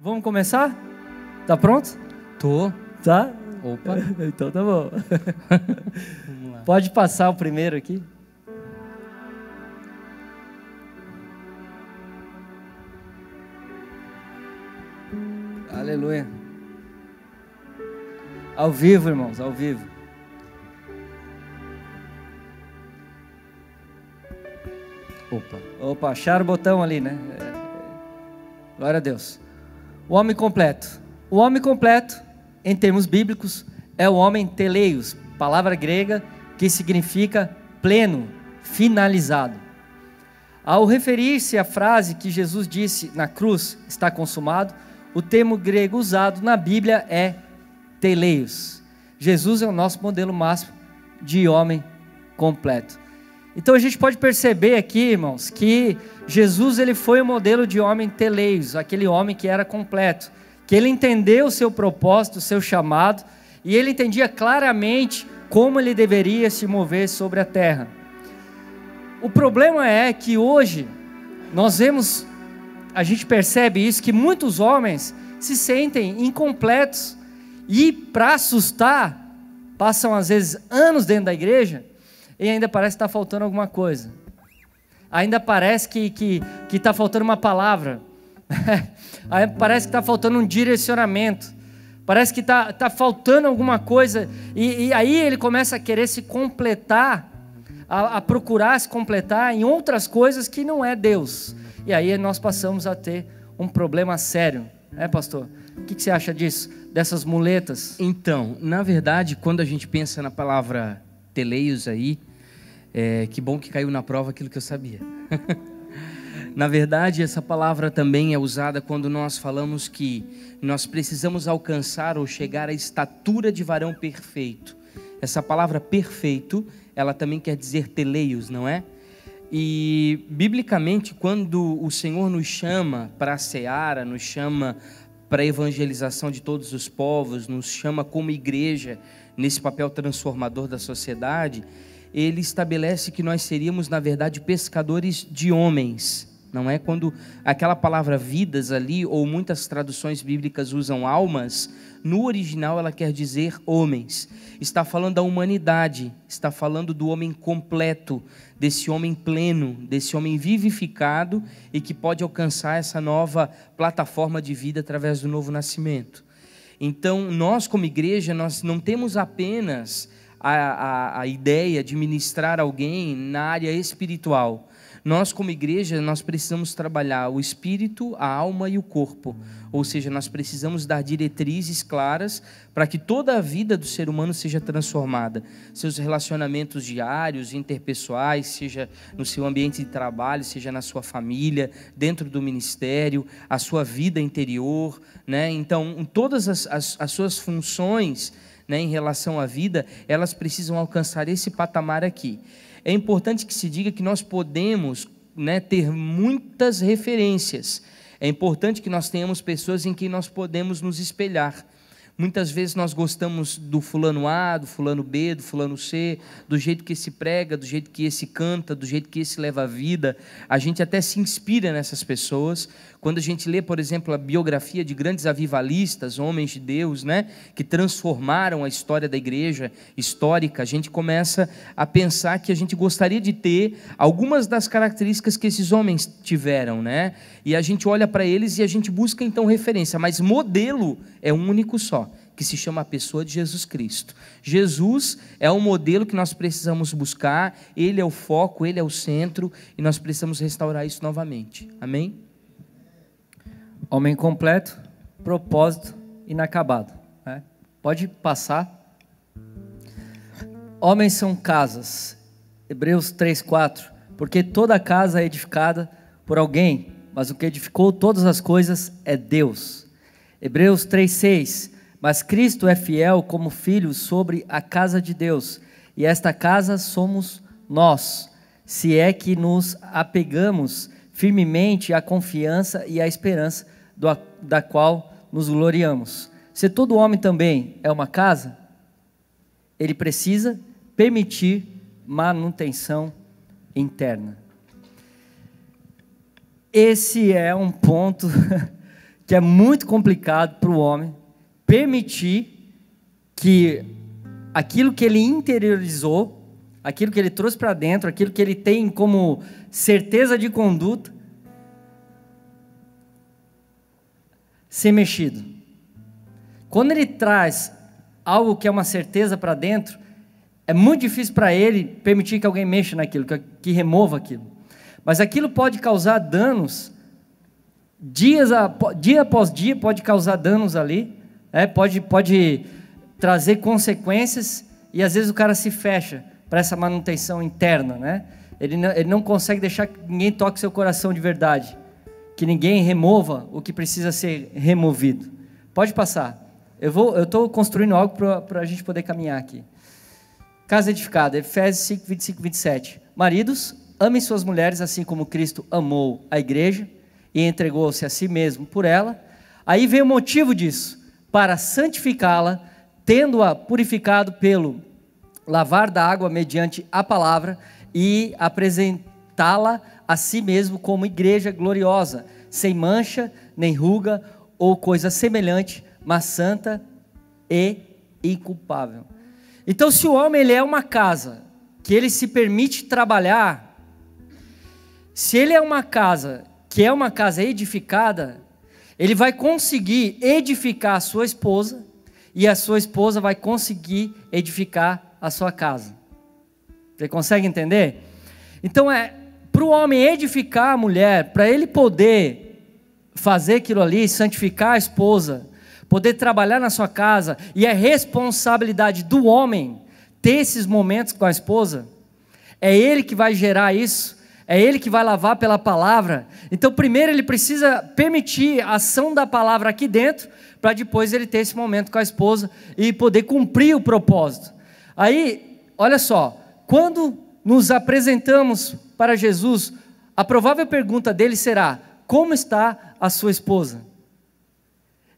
Vamos começar? Tá pronto? Tô. Tá? Opa. Então tá bom. Vamos lá. Pode passar o primeiro aqui. Aleluia. Ao vivo, irmãos, ao vivo. Opa, acharam o botão ali, né? Glória a Deus. O homem completo. O homem completo, em termos bíblicos, é o homem teleios, palavra grega que significa pleno, finalizado. Ao referir-se à frase que Jesus disse na cruz, está consumado, o termo grego usado na Bíblia é teleios. Jesus é o nosso modelo máximo de homem completo. Então a gente pode perceber aqui, irmãos, que Jesus ele foi o modelo de homem teleios, aquele homem que era completo, que ele entendeu o seu propósito, o seu chamado, e ele entendia claramente como ele deveria se mover sobre a terra. O problema é que hoje a gente percebe isso, que muitos homens se sentem incompletos e, para assustar, passam às vezes anos dentro da igreja e ainda parece que está faltando alguma coisa. Ainda parece que está faltando uma palavra. Parece que está faltando um direcionamento. Parece que está faltando alguma coisa. E aí ele começa a querer se completar, a procurar se completar em outras coisas que não é Deus. E aí nós passamos a ter um problema sério. Pastor? O que você acha disso? Dessas muletas? Então, na verdade, quando a gente pensa na palavra teleios aí, que bom que caiu na prova aquilo que eu sabia. Na verdade, essa palavra também é usada quando nós falamos que nós precisamos alcançar ou chegar à estatura de varão perfeito. Essa palavra perfeito, ela também quer dizer teleios, não é? E, biblicamente, quando o Senhor nos chama para a seara, nos chama para a evangelização de todos os povos, nos chama como igreja nesse papel transformador da sociedade, ele estabelece que nós seríamos, na verdade, pescadores de homens. Não é? Quando aquela palavra vidas ali, ou muitas traduções bíblicas usam almas, no original ela quer dizer homens. Está falando da humanidade, está falando do homem completo, desse homem pleno, desse homem vivificado e que pode alcançar essa nova plataforma de vida através do novo nascimento. Então, nós como igreja, nós não temos apenas a ideia de ministrar alguém na área espiritual. Nós como igreja, nós precisamos trabalhar o espírito, a alma e o corpo. Ou seja, nós precisamos dar diretrizes claras para que toda a vida do ser humano seja transformada. Seus relacionamentos diários, interpessoais, seja no seu ambiente de trabalho, seja na sua família, dentro do ministério, a sua vida interior, né? Então, todas as suas funções, né, em relação à vida, elas precisam alcançar esse patamar aqui. É importante que se diga que nós podemos, né, ter muitas referências. É importante que nós tenhamos pessoas em quem nós podemos nos espelhar. Muitas vezes nós gostamos do fulano A, do fulano B, do fulano C, do jeito que esse prega, do jeito que esse canta, do jeito que esse leva a vida. A gente até se inspira nessas pessoas. Quando a gente lê, por exemplo, a biografia de grandes avivalistas, homens de Deus, né, que transformaram a história da igreja histórica, a gente começa a pensar que a gente gostaria de ter algumas das características que esses homens tiveram, né? E a gente olha para eles e a gente busca então referência, mas modelo é um único só, que se chama a pessoa de Jesus Cristo. Jesus é o modelo que nós precisamos buscar, Ele é o foco, Ele é o centro, e nós precisamos restaurar isso novamente. Amém? Homem completo, propósito inacabado. Né? Pode passar. Homens são casas. Hebreus 3:4. Porque toda casa é edificada por alguém, mas o que edificou todas as coisas é Deus. Hebreus 3:6. Mas Cristo é fiel como filho sobre a casa de Deus, e esta casa somos nós, se é que nos apegamos firmemente à confiança e à esperança da qual nos gloriamos. Se todo homem também é uma casa, ele precisa permitir manutenção interna. Esse é um ponto que é muito complicado para o homem permitir que aquilo que ele interiorizou, aquilo que ele trouxe para dentro, aquilo que ele tem como certeza de conduta, ser mexido. Quando ele traz algo que é uma certeza para dentro, é muito difícil para ele permitir que alguém mexa naquilo, que remova aquilo. Mas aquilo pode causar danos, dia após dia pode causar danos ali, pode trazer consequências, e às vezes o cara se fecha para essa manutenção interna, né? Ele não consegue deixar que ninguém toque seu coração de verdade, que ninguém remova o que precisa ser removido. Pode passar. Eu estou construindo algo para a gente poder caminhar aqui. Casa edificada, Efésios 5, 25, 27. Maridos, amem suas mulheres assim como Cristo amou a igreja e entregou-se a si mesmo por ela. Aí vem o motivo disso, para santificá-la, tendo-a purificado pelo lavar da água mediante a palavra e apresentá-la a si mesmo como igreja gloriosa, sem mancha, nem ruga ou coisa semelhante, mas santa e inculpável. Então, se o homem ele é uma casa que ele se permite trabalhar, se ele é uma casa que é uma casa edificada, ele vai conseguir edificar a sua esposa e a sua esposa vai conseguir edificar a sua casa. Você consegue entender? Então, para o homem edificar a mulher, para ele poder fazer aquilo ali, santificar a esposa, poder trabalhar na sua casa, e é responsabilidade do homem ter esses momentos com a esposa, é ele que vai gerar isso, é ele que vai lavar pela palavra. Então primeiro ele precisa permitir a ação da palavra aqui dentro, para depois ele ter esse momento com a esposa, e poder cumprir o propósito. Aí, olha só, quando nos apresentamos para Jesus, a provável pergunta dele será: como está a sua esposa?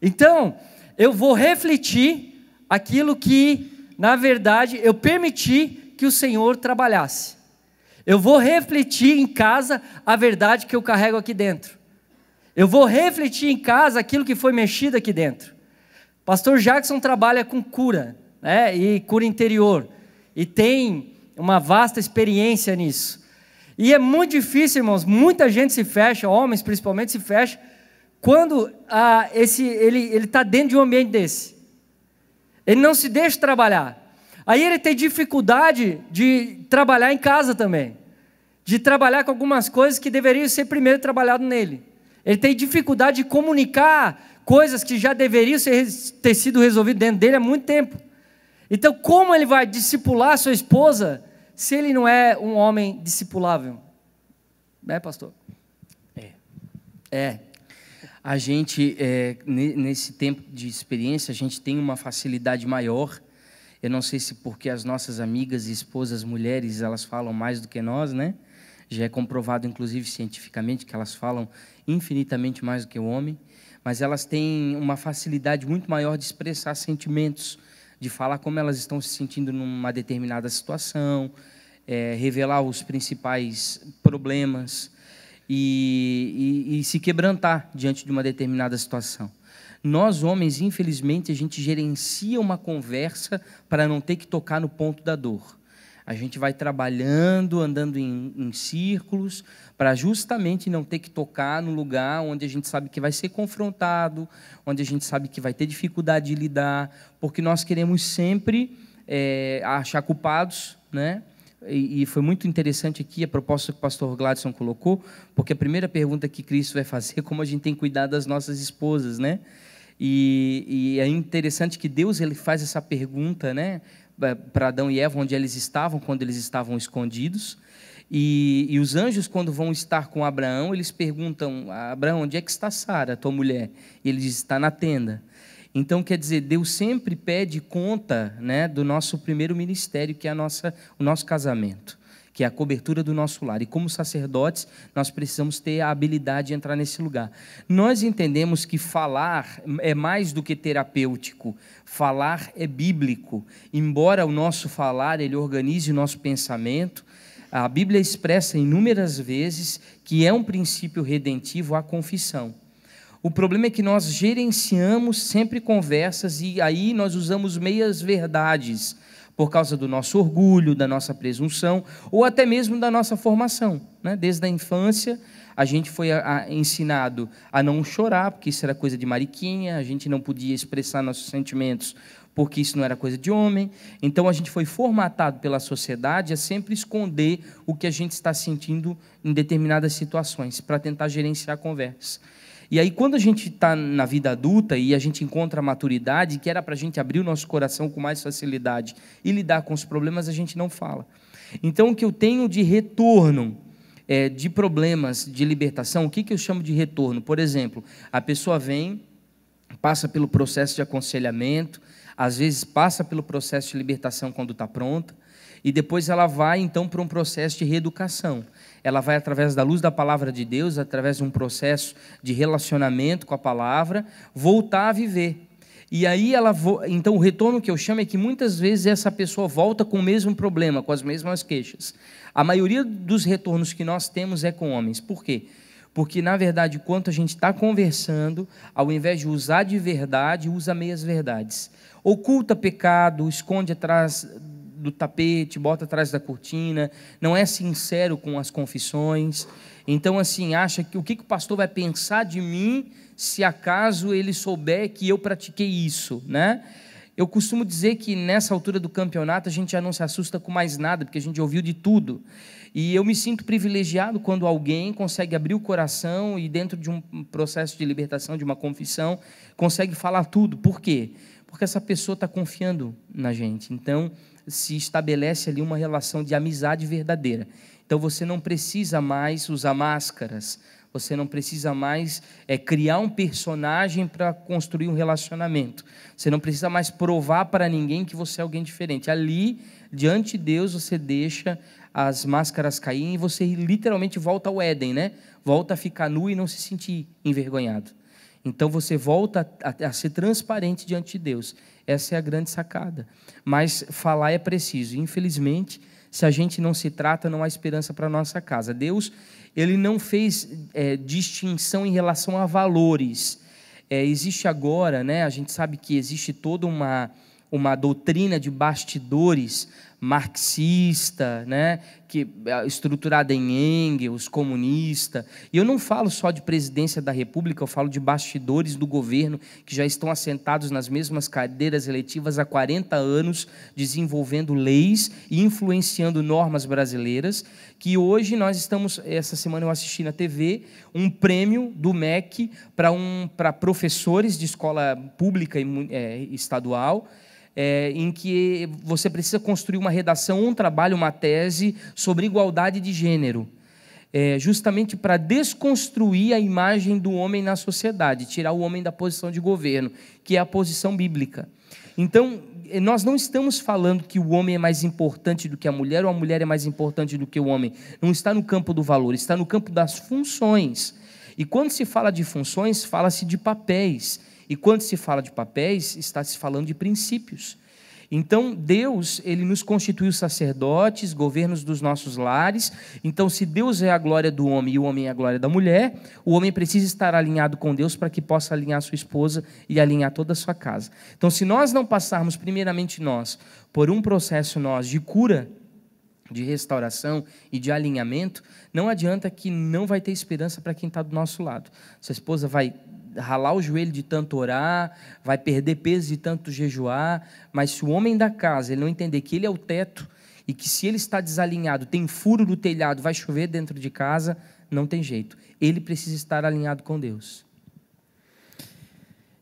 Então, eu vou refletir aquilo que, na verdade, eu permiti que o Senhor trabalhasse. Eu vou refletir em casa a verdade que eu carrego aqui dentro. Eu vou refletir em casa aquilo que foi mexido aqui dentro. Pastor Jackson trabalha com cura, né, e cura interior, e tem uma vasta experiência nisso. E é muito difícil, irmãos, muita gente se fecha, homens principalmente se fecham, quando ele está dentro de um ambiente desse. Ele não se deixa trabalhar. Aí ele tem dificuldade de trabalhar em casa também, de trabalhar com algumas coisas que deveriam ser primeiro trabalhado nele. Ele tem dificuldade de comunicar coisas que já deveriam ter sido resolvidas dentro dele há muito tempo. Então, como ele vai discipular a sua esposa se ele não é um homem discipulável? Né, pastor? A gente, nesse tempo de experiência, a gente tem uma facilidade maior. Eu não sei se porque as nossas amigas e esposas mulheres, elas falam mais do que nós, né? Já é comprovado, inclusive, cientificamente, que elas falam infinitamente mais do que o homem. Mas elas têm uma facilidade muito maior de expressar sentimentos, de falar como elas estão se sentindo numa determinada situação, revelar os principais problemas, e se quebrantar diante de uma determinada situação. Nós, homens, infelizmente, a gente gerencia uma conversa para não ter que tocar no ponto da dor. A gente vai trabalhando, andando em círculos, para justamente não ter que tocar no lugar onde a gente sabe que vai ser confrontado, onde a gente sabe que vai ter dificuldade de lidar, porque nós queremos sempre achar culpados, né? E foi muito interessante aqui a proposta que o pastor Gladson colocou, porque a primeira pergunta que Cristo vai fazer é como a gente tem cuidado das nossas esposas, né? E é interessante que Deus ele faz essa pergunta, né, para Adão e Eva, onde eles estavam, quando eles estavam escondidos. E os anjos, quando vão estar com Abraão, eles perguntam: Abraão, onde é que está Sara, tua mulher? E ele diz: está na tenda. Então, quer dizer, Deus sempre pede conta, né, do nosso primeiro ministério, que é o nosso casamento, que é a cobertura do nosso lar. E como sacerdotes, nós precisamos ter a habilidade de entrar nesse lugar. Nós entendemos que falar é mais do que terapêutico. Falar é bíblico. Embora o nosso falar, ele organize o nosso pensamento, a Bíblia expressa inúmeras vezes que é um princípio redentivo a confissão. O problema é que nós gerenciamos sempre conversas e aí nós usamos meias verdades por causa do nosso orgulho, da nossa presunção ou até mesmo da nossa formação, né? Desde a infância a gente foi ensinado a não chorar, porque isso era coisa de mariquinha, a gente não podia expressar nossos sentimentos porque isso não era coisa de homem. Então a gente foi formatado pela sociedade a sempre esconder o que a gente está sentindo em determinadas situações, para tentar gerenciar a conversa. E aí, quando a gente está na vida adulta e a gente encontra a maturidade, que era para a gente abrir o nosso coração com mais facilidade e lidar com os problemas, a gente não fala. Então, o que eu tenho de retorno de problemas de libertação, o que eu chamo de retorno? Por exemplo, a pessoa vem, passa pelo processo de aconselhamento, às vezes passa pelo processo de libertação quando está pronta, e depois ela vai, então, para um processo de reeducação. Ela vai, através da luz da palavra de Deus, através de um processo de relacionamento com a palavra, voltar a viver. E aí, então, o retorno que eu chamo é que muitas vezes essa pessoa volta com o mesmo problema, com as mesmas queixas. A maioria dos retornos que nós temos é com homens. Por quê? Porque, na verdade, enquanto a gente está conversando, ao invés de usar de verdade, usa meias verdades. Oculta pecado, esconde atrás do tapete, bota atrás da cortina, não é sincero com as confissões. Então, assim, acha que o que o pastor vai pensar de mim se acaso ele souber que eu pratiquei isso, né? Eu costumo dizer que nessa altura do campeonato a gente já não se assusta com mais nada, porque a gente ouviu de tudo. E eu me sinto privilegiado quando alguém consegue abrir o coração e dentro de um processo de libertação, de uma confissão, consegue falar tudo. Por quê? Porque essa pessoa está confiando na gente. Então, se estabelece ali uma relação de amizade verdadeira. Então, você não precisa mais usar máscaras, você não precisa mais criar um personagem para construir um relacionamento. Você não precisa mais provar para ninguém que você é alguém diferente. Ali, diante de Deus, você deixa as máscaras caírem e você literalmente volta ao Éden, né? Volta a ficar nu e não se sentir envergonhado. Então, você volta a ser transparente diante de Deus. Essa é a grande sacada. Mas falar é preciso. Infelizmente, se a gente não se trata, não há esperança para a nossa casa. Deus, Ele não fez distinção em relação a valores. Existe agora, né, a gente sabe que existe toda uma doutrina de bastidores marxista, né, que estruturada em Engels, comunista. E eu não falo só de presidência da República, eu falo de bastidores do governo que já estão assentados nas mesmas cadeiras eletivas há 40 anos, desenvolvendo leis e influenciando normas brasileiras, que hoje nós estamos, essa semana eu assisti na TV, um prêmio do MEC para professores de escola pública e estadual, em que você precisa construir uma redação, um trabalho, uma tese sobre igualdade de gênero, justamente para desconstruir a imagem do homem na sociedade, tirar o homem da posição de governo, que é a posição bíblica. Então, nós não estamos falando que o homem é mais importante do que a mulher, ou a mulher é mais importante do que o homem. Não está no campo do valor, está no campo das funções. E quando se fala de funções, fala-se de papéis. E quando se fala de papéis, está se falando de princípios. Então, Deus, Ele nos constituiu sacerdotes, governos dos nossos lares. Então, se Deus é a glória do homem e o homem é a glória da mulher, o homem precisa estar alinhado com Deus para que possa alinhar sua esposa e alinhar toda a sua casa. Então, se nós não passarmos, primeiramente nós, por um processo de cura, de restauração e de alinhamento, não adianta que não vai ter esperança para quem está do nosso lado. Sua esposa vai ralar o joelho de tanto orar, vai perder peso de tanto jejuar, mas se o homem da casa ele não entender que ele é o teto e que se ele está desalinhado, tem furo no telhado, vai chover dentro de casa, não tem jeito. Ele precisa estar alinhado com Deus.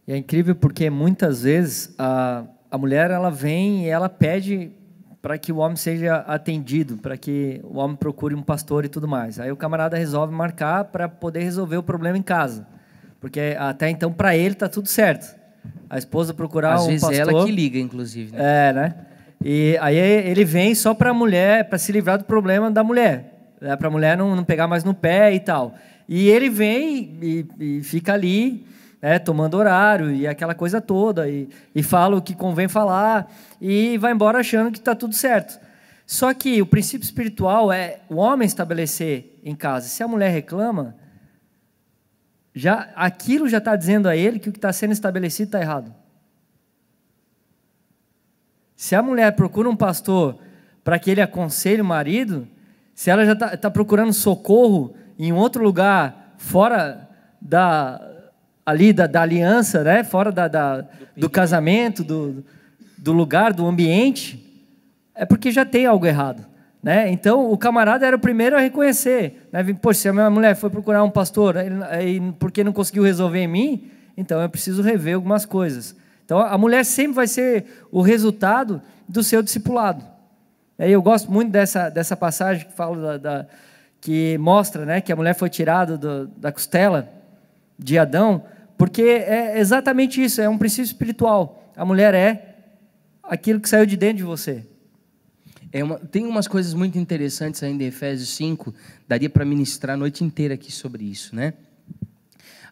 E é incrível porque muitas vezes a mulher ela vem e ela pede para que o homem seja atendido, para que o homem procure um pastor e tudo mais. Aí o camarada resolve marcar para poder resolver o problema em casa. Porque até então, para ele, está tudo certo. A esposa procurar um pastor... Às vezes ela que liga, inclusive. Né? Né? E aí ele vem só para a mulher, para se livrar do problema da mulher. Né? Para a mulher não pegar mais no pé e tal. E ele vem e fica ali, né, tomando horário e aquela coisa toda. E fala o que convém falar e vai embora achando que está tudo certo. Só que o princípio espiritual é o homem estabelecer em casa. Se a mulher reclama... aquilo já está dizendo a ele que o que está sendo estabelecido está errado. Se a mulher procura um pastor para que ele aconselhe o marido, se ela já está procurando socorro em outro lugar, fora da aliança, né? Fora do casamento, do lugar, do ambiente, é porque já tem algo errado, né? Então, o camarada era o primeiro a reconhecer, né? Poxa, se a minha mulher foi procurar um pastor porque não conseguiu resolver em mim, então eu preciso rever algumas coisas. Então, a mulher sempre vai ser o resultado do seu discipulado. Eu gosto muito dessa passagem que fala que mostra, né, que a mulher foi tirada da costela de Adão, porque é exatamente isso, é um princípio espiritual. A mulher é aquilo que saiu de dentro de você. Tem umas coisas muito interessantes ainda em Efésios 5, daria para ministrar a noite inteira aqui sobre isso, né?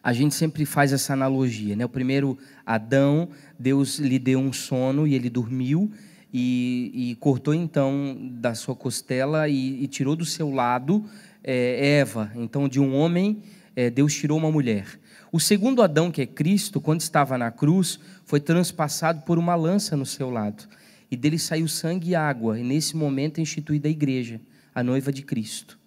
A gente sempre faz essa analogia, né? O primeiro Adão, Deus lhe deu um sono e ele dormiu, e cortou então da sua costela e tirou do seu lado Eva. Então, de um homem, Deus tirou uma mulher. O segundo Adão, que é Cristo, quando estava na cruz, foi transpassado por uma lança no seu lado. E dele saiu sangue e água. E nesse momento é instituída a igreja, a noiva de Cristo,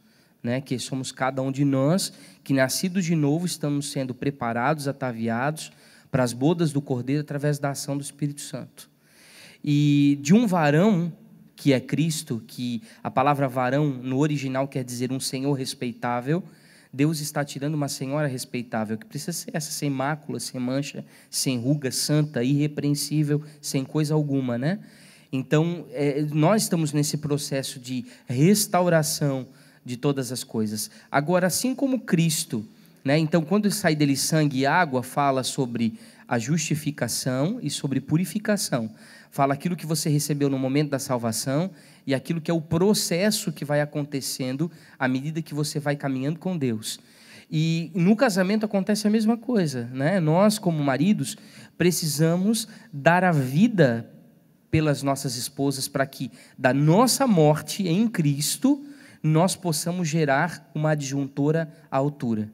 né? Que somos cada um de nós, que nascidos de novo, estamos sendo preparados, ataviados para as bodas do Cordeiro através da ação do Espírito Santo. E de um varão, que é Cristo, que a palavra varão no original quer dizer um senhor respeitável, Deus está tirando uma senhora respeitável, que precisa ser essa, sem mácula, sem mancha, sem ruga, santa, irrepreensível, sem coisa alguma, né? Então, nós estamos nesse processo de restauração de todas as coisas. Agora, assim como Cristo, né? Então, quando sai dele sangue e água, fala sobre a justificação e sobre purificação. Fala aquilo que você recebeu no momento da salvação e aquilo que é o processo que vai acontecendo à medida que você vai caminhando com Deus. E no casamento acontece a mesma coisa, né? Nós, como maridos, precisamos dar a vida pelas nossas esposas para que da nossa morte em Cristo nós possamos gerar uma adjuntora à altura.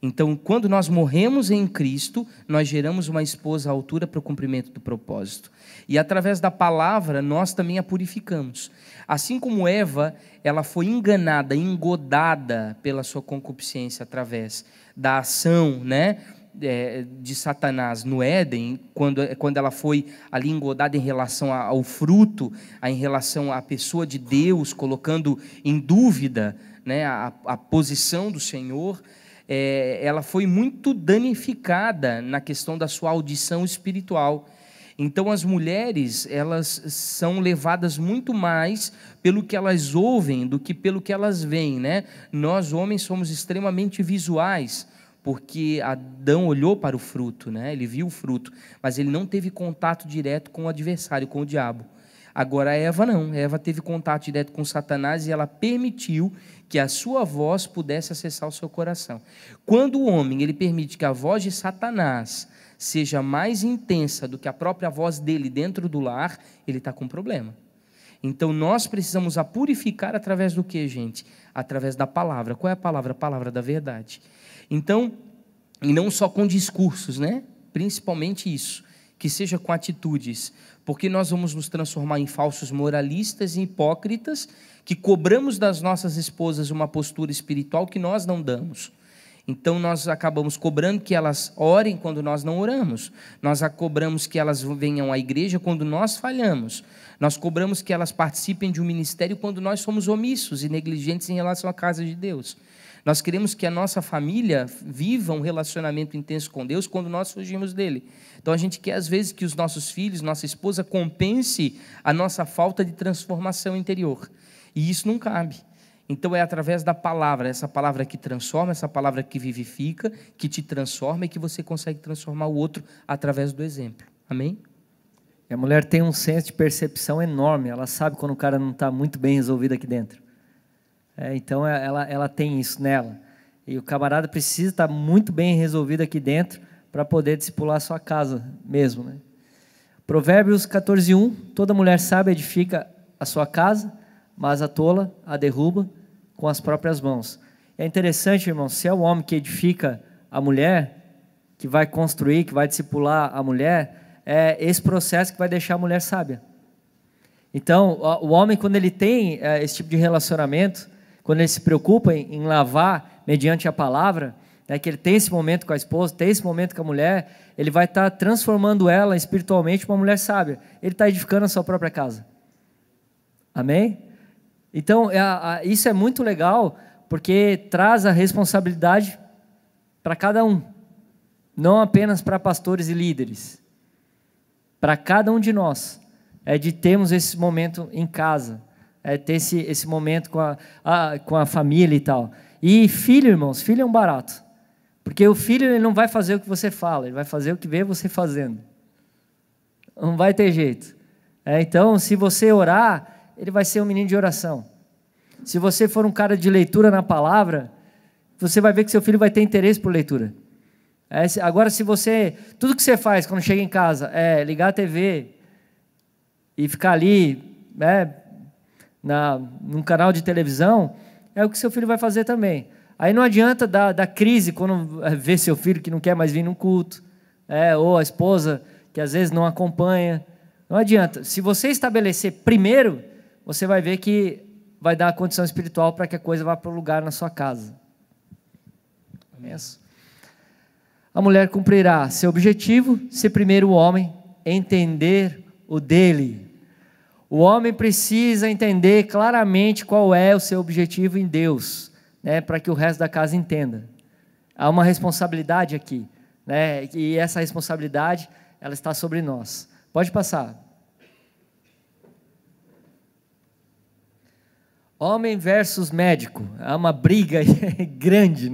Então, quando nós morremos em Cristo, nós geramos uma esposa à altura para o cumprimento do propósito. E através da palavra, nós também a purificamos. Assim como Eva, ela foi enganada, engodada pela sua concupiscência através da ação, né, de Satanás no Éden, quando ela foi ali engodada em relação ao fruto, em relação à pessoa de Deus, colocando em dúvida, né, a posição do Senhor, ela foi muito danificada na questão da sua audição espiritual. Então as mulheres, elas são levadas muito mais pelo que elas ouvem do que pelo que elas veem, né? Nós homens somos extremamente visuais, porque Adão olhou para o fruto, né? Ele viu o fruto, mas ele não teve contato direto com o adversário, com o diabo. Agora Eva não, Eva teve contato direto com Satanás e ela permitiu que a sua voz pudesse acessar o seu coração. Quando o homem ele permite que a voz de Satanás seja mais intensa do que a própria voz dele dentro do lar, ele está com problema. Então nós precisamos a purificar através do que, gente? Através da palavra. Qual é a palavra? A palavra da verdade. Então, e não só com discursos, né? Principalmente isso, que seja com atitudes, porque nós vamos nos transformar em falsos moralistas e hipócritas, que cobramos das nossas esposas uma postura espiritual que nós não damos. Então nós acabamos cobrando que elas orem quando nós não oramos, nós cobramos que elas venham à igreja quando nós falhamos, nós cobramos que elas participem de um ministério quando nós somos omissos e negligentes em relação à casa de Deus. Nós queremos que a nossa família viva um relacionamento intenso com Deus quando nós fugimos dele. Então a gente quer às vezes que os nossos filhos, nossa esposa compense a nossa falta de transformação interior. E isso não cabe. Então é através da palavra, essa palavra que transforma, essa palavra que vivifica, que te transforma e que você consegue transformar o outro através do exemplo. Amém? E a mulher tem um senso de percepção enorme, ela sabe quando o cara não está muito bem resolvido aqui dentro. Então ela tem isso nela. E o camarada precisa estar muito bem resolvido aqui dentro para poder discipular a sua casa mesmo, né? Provérbios 14:1, toda mulher sábia edifica a sua casa, mas a tola a derruba com as próprias mãos. É interessante, irmão, se é o homem que edifica a mulher, que vai construir, que vai discipular a mulher, é esse processo que vai deixar a mulher sábia. Então, o homem, quando ele tem esse tipo de relacionamento, quando ele se preocupa em lavar mediante a palavra, que ele tem esse momento com a esposa, tem esse momento com a mulher, ele vai estar transformando ela espiritualmente em uma mulher sábia. Ele está edificando a sua própria casa. Amém? Então, isso é muito legal, porque traz a responsabilidade para cada um, não apenas para pastores e líderes, para cada um de nós, de termos esse momento em casa, ter esse momento com a família e tal. E filho, irmãos, filho é um barato, porque o filho ele não vai fazer o que você fala, ele vai fazer o que vê você fazendo, não vai ter jeito. Então, se você orar, ele vai ser um menino de oração. Se você for um cara de leitura na palavra, você vai ver que seu filho vai ter interesse por leitura. Agora, se você... Tudo que você faz quando chega em casa é ligar a TV e ficar ali, num canal de televisão, é o que seu filho vai fazer também. Aí não adianta dar crise quando vê seu filho que não quer mais vir num culto, ou a esposa que às vezes não acompanha. Não adianta. Se você estabelecer primeiro, você vai ver que vai dar a condição espiritual para que a coisa vá para o lugar na sua casa. A mulher cumprirá seu objetivo se primeiro o homem entender o dele. O homem precisa entender claramente qual é o seu objetivo em Deus, para que o resto da casa entenda. Há uma responsabilidade aqui, e essa responsabilidade ela está sobre nós. Pode passar. Homem versus médico, há uma briga grande,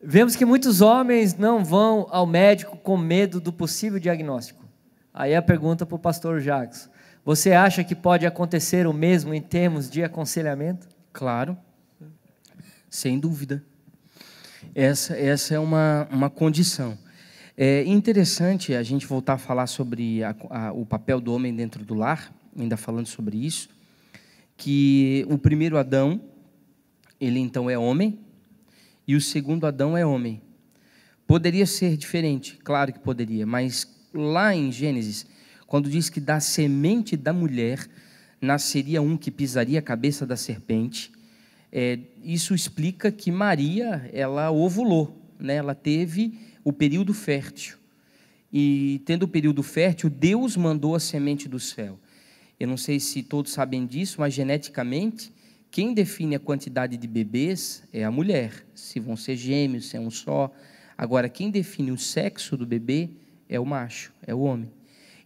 Vemos que muitos homens não vão ao médico com medo do possível diagnóstico. Aí a pergunta para o pastor Jacques: você acha que pode acontecer o mesmo em termos de aconselhamento? Claro, sem dúvida. Essa é uma condição. É interessante a gente voltar a falar sobre o papel do homem dentro do lar, ainda falando sobre isso, que o primeiro Adão, ele então é homem, e o segundo Adão é homem. Poderia ser diferente, claro que poderia, mas lá em Gênesis, quando diz que da semente da mulher nasceria um que pisaria a cabeça da serpente, isso explica que Maria, ela ovulou, ela teve o período fértil, e tendo o período fértil, Deus mandou a semente do céu. Eu não sei se todos sabem disso, mas geneticamente, quem define a quantidade de bebês é a mulher, se vão ser gêmeos, se é um só. Agora, quem define o sexo do bebê é o macho, é o homem.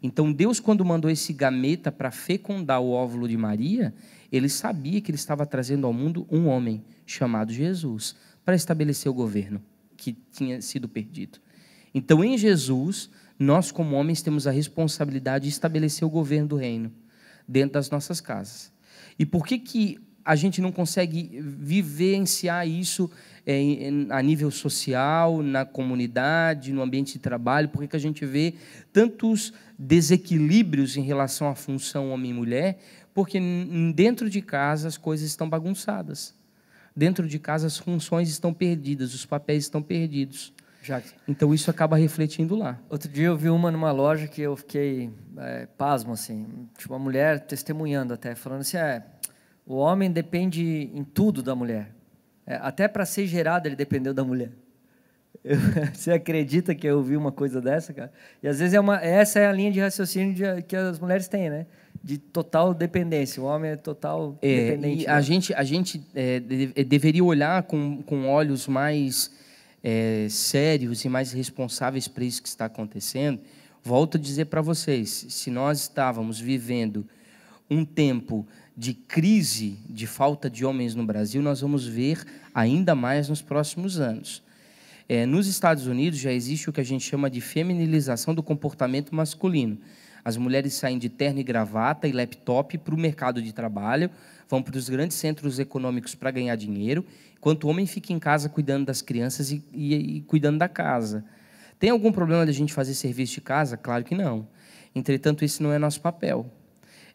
Então, Deus, quando mandou esse gameta para fecundar o óvulo de Maria, ele sabia que ele estava trazendo ao mundo um homem chamado Jesus, para estabelecer o governo que tinha sido perdido. Então, em Jesus, nós como homens temos a responsabilidade de estabelecer o governo do reino dentro das nossas casas. E por que a gente não consegue vivenciar isso a nível social, na comunidade, no ambiente de trabalho? Por que a gente vê tantos desequilíbrios em relação à função homem e mulher? Porque dentro de casa as coisas estão bagunçadas. Dentro de casa as funções estão perdidas, os papéis estão perdidos. Então isso acaba refletindo lá. Outro dia eu vi uma numa loja que eu fiquei pasmo, assim, tipo uma mulher testemunhando até, falando assim, o homem depende em tudo da mulher. Até para ser gerado ele dependeu da mulher. Você acredita que eu ouvi uma coisa dessa, cara? E às vezes essa é a linha de raciocínio que as mulheres têm, de total dependência. O homem é total dependente. E a gente deveria olhar com olhos mais sérios e mais responsáveis para isso que está acontecendo. Volto a dizer para vocês, se nós estávamos vivendo um tempo de crise, de falta de homens no Brasil, nós vamos ver ainda mais nos próximos anos. Nos Estados Unidos já existe o que a gente chama de feminilização do comportamento masculino. As mulheres saem de terno e gravata e laptop para o mercado de trabalho, vão para os grandes centros econômicos para ganhar dinheiro, enquanto o homem fica em casa cuidando das crianças e cuidando da casa. Tem algum problema de a gente fazer serviço de casa? Claro que não. Entretanto, esse não é nosso papel.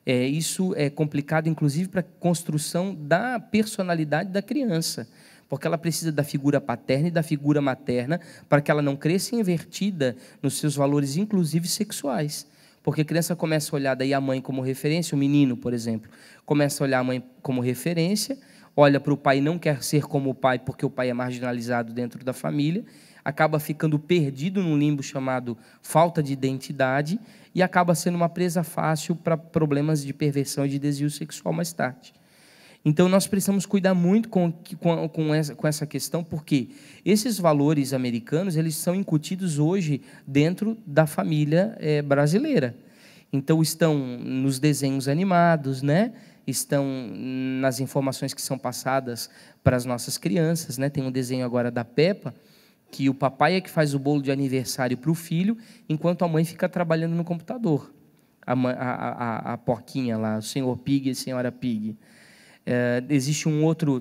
Isso é complicado, inclusive, para a construção da personalidade da criança. porque ela precisa da figura paterna e da figura materna para que ela não cresça invertida nos seus valores, inclusive sexuais. Porque a criança começa a olhar daí a mãe como referência, o menino, por exemplo, começa a olhar a mãe como referência, olha para o pai e não quer ser como o pai porque o pai é marginalizado dentro da família, acaba ficando perdido num limbo chamado falta de identidade e acaba sendo uma presa fácil para problemas de perversão e de desvio sexual mais tarde. Então, nós precisamos cuidar muito com essa questão, porque esses valores americanos, eles são incutidos hoje dentro da família brasileira. Então, estão nos desenhos animados, né? Estão nas informações que são passadas para as nossas crianças, né? Tem um desenho agora da Peppa, que o papai é que faz o bolo de aniversário para o filho, enquanto a mãe fica trabalhando no computador. A porquinha lá, o senhor Pig e a senhora Pig. Existe um outro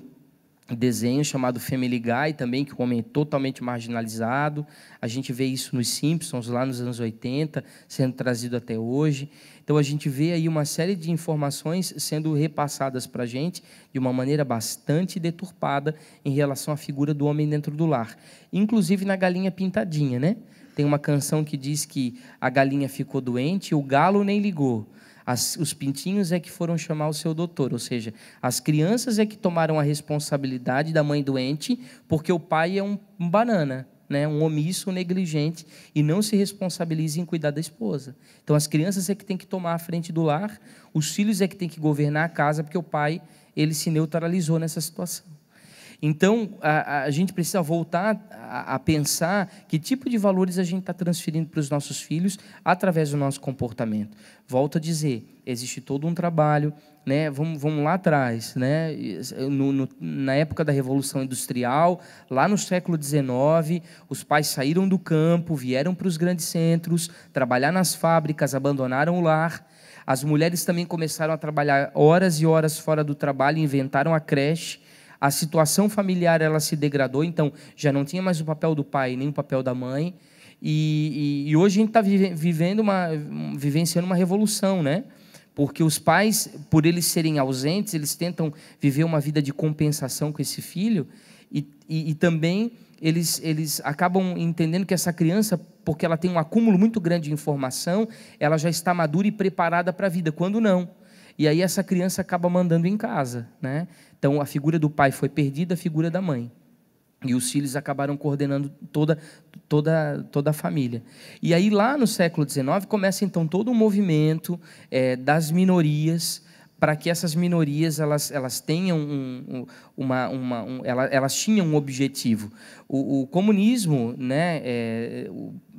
desenho chamado Family Guy também, que o homem é totalmente marginalizado. A gente vê isso nos Simpsons, lá nos anos 80, sendo trazido até hoje. Então, a gente vê aí uma série de informações sendo repassadas para a gente de uma maneira bastante deturpada em relação à figura do homem dentro do lar. Inclusive na Galinha Pintadinha, né? Tem uma canção que diz que a galinha ficou doente, o galo nem ligou. Os pintinhos é que foram chamar o seu doutor, ou seja, as crianças é que tomaram a responsabilidade da mãe doente, porque o pai é um banana, né? Um omisso, um negligente, e não se responsabiliza em cuidar da esposa. Então, as crianças é que tem que tomar a frente do lar, os filhos é que tem que governar a casa, porque o pai ele se neutralizou nessa situação. Então, a gente precisa voltar a pensar que tipo de valores a gente está transferindo para os nossos filhos através do nosso comportamento. Volto a dizer, existe todo um trabalho, né? Vamos lá atrás, né? Na época da Revolução Industrial, lá no século XIX, os pais saíram do campo, vieram para os grandes centros, trabalhar nas fábricas, abandonaram o lar. As mulheres também começaram a trabalhar horas e horas fora do trabalho, inventaram a creche. A situação familiar ela se degradou, então já não tinha mais o papel do pai nem o papel da mãe. E hoje a gente está vivenciando uma revolução, né? Porque os pais, por eles serem ausentes, eles tentam viver uma vida de compensação com esse filho e também eles acabam entendendo que essa criança, porque ela tem um acúmulo muito grande de informação, ela já está madura e preparada para a vida, quando não. E aí essa criança acaba mandando em casa, né? Então, a figura do pai foi perdida, a figura da mãe. E os filhos acabaram coordenando toda a família. E aí, lá no século XIX, começa, então, todo um movimento das minorias, para que essas minorias elas tenham elas tinham um objetivo. O comunismo, né,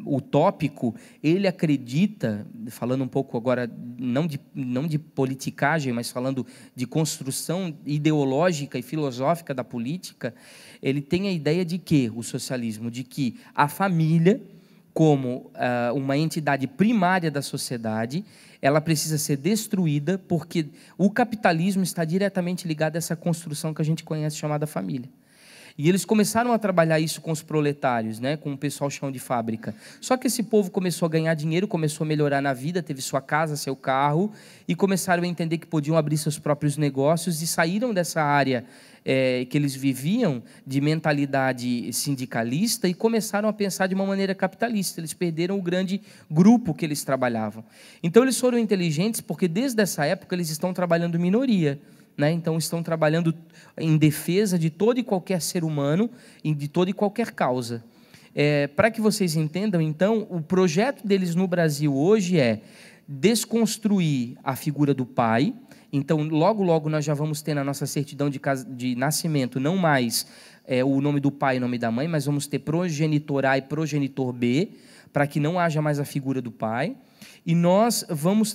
utópico, ele acredita, falando um pouco agora, não de politicagem, mas falando de construção ideológica e filosófica da política, ele tem a ideia de que, o socialismo, de que a família, como uma entidade primária da sociedade, ela precisa ser destruída, porque o capitalismo está diretamente ligado a essa construção que a gente conhece chamada família. E eles começaram a trabalhar isso com os proletários, né, com o pessoal chão de fábrica. Só que esse povo começou a ganhar dinheiro, começou a melhorar na vida, teve sua casa, seu carro, e começaram a entender que podiam abrir seus próprios negócios e saíram dessa área que eles viviam de mentalidade sindicalista e começaram a pensar de uma maneira capitalista. Eles perderam o grande grupo que eles trabalhavam. Então, eles foram inteligentes porque, desde essa época, eles estão trabalhando minoria. Né? Então, estão trabalhando em defesa de todo e qualquer ser humano e de toda e qualquer causa. Para que vocês entendam, então, o projeto deles no Brasil hoje é desconstruir a figura do pai. Então, logo nós já vamos ter na nossa certidão de nascimento não mais o nome do pai e o nome da mãe, mas vamos ter progenitor A e progenitor B, para que não haja mais a figura do pai. E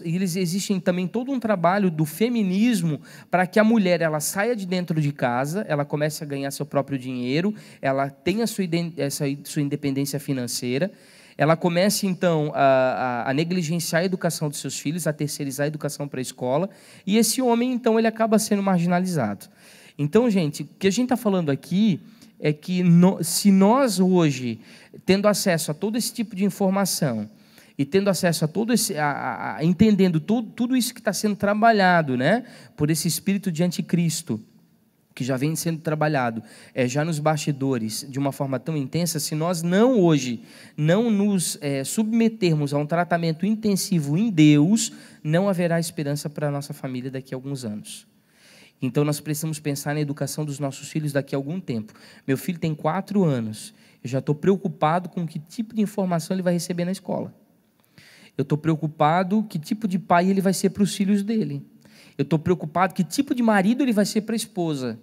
eles existem também todo um trabalho do feminismo para que a mulher ela saia de dentro de casa, ela comece a ganhar seu próprio dinheiro, ela tenha sua independência financeira, ela comece, então, a negligenciar a educação dos seus filhos, a terceirizar a educação para a escola, e esse homem, então, ele acaba sendo marginalizado. Então, gente, o que a gente está falando aqui é que se nós hoje, tendo acesso a todo esse tipo de informação, e tendo acesso a todo entendendo tudo isso que está sendo trabalhado, né, por esse espírito de anticristo, que já vem sendo trabalhado já nos bastidores de uma forma tão intensa, se nós não hoje não nos submetermos a um tratamento intensivo em Deus, não haverá esperança para a nossa família daqui a alguns anos. Então nós precisamos pensar na educação dos nossos filhos daqui a algum tempo. Meu filho tem 4 anos, eu já estou preocupado com que tipo de informação ele vai receber na escola. Eu estou preocupado que tipo de pai ele vai ser para os filhos dele. Eu estou preocupado que tipo de marido ele vai ser para a esposa.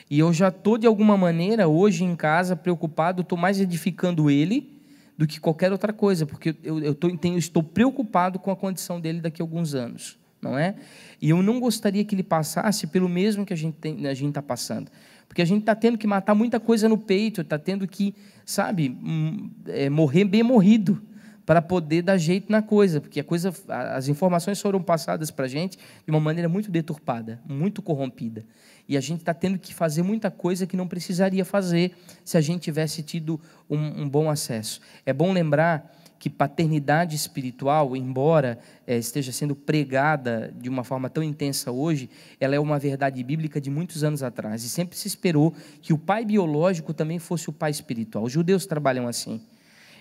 E eu já estou, de alguma maneira, hoje em casa, preocupado, estou mais edificando ele do que qualquer outra coisa, porque eu estou preocupado com a condição dele daqui a alguns anos, não é? E eu não gostaria que ele passasse pelo mesmo que a gente está passando. Porque a gente está tendo que matar muita coisa no peito, está tendo que, sabe, morrer bem morrido, para poder dar jeito na coisa, porque as informações foram passadas para a gente de uma maneira muito deturpada, muito corrompida. E a gente está tendo que fazer muita coisa que não precisaria fazer se a gente tivesse tido um bom acesso. É bom lembrar que paternidade espiritual, embora esteja sendo pregada de uma forma tão intensa hoje, ela é uma verdade bíblica de muitos anos atrás. E sempre se esperou que o pai biológico também fosse o pai espiritual. Os judeus trabalham assim.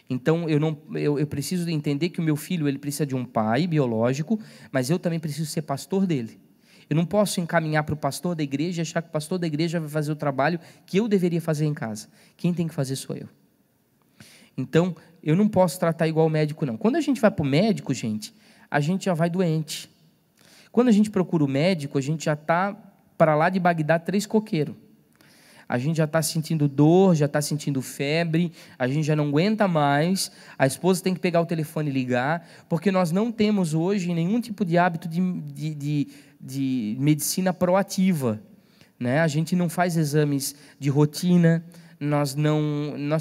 Então, eu preciso entender que o meu filho ele precisa de um pai biológico, mas eu também preciso ser pastor dele. Eu não posso encaminhar para o pastor da igreja e achar que o pastor da igreja vai fazer o trabalho que eu deveria fazer em casa. Quem tem que fazer sou eu. Então, eu não posso tratar igual o médico, não. Quando a gente vai para o médico, gente, a gente já vai doente. Quando a gente procura o médico, a gente já está para lá de Bagdá 3 coqueiros. A gente já está sentindo dor, já está sentindo febre, a gente já não aguenta mais, a esposa tem que pegar o telefone e ligar, porque nós não temos hoje nenhum tipo de hábito de medicina proativa, né? A gente não faz exames de rotina, nós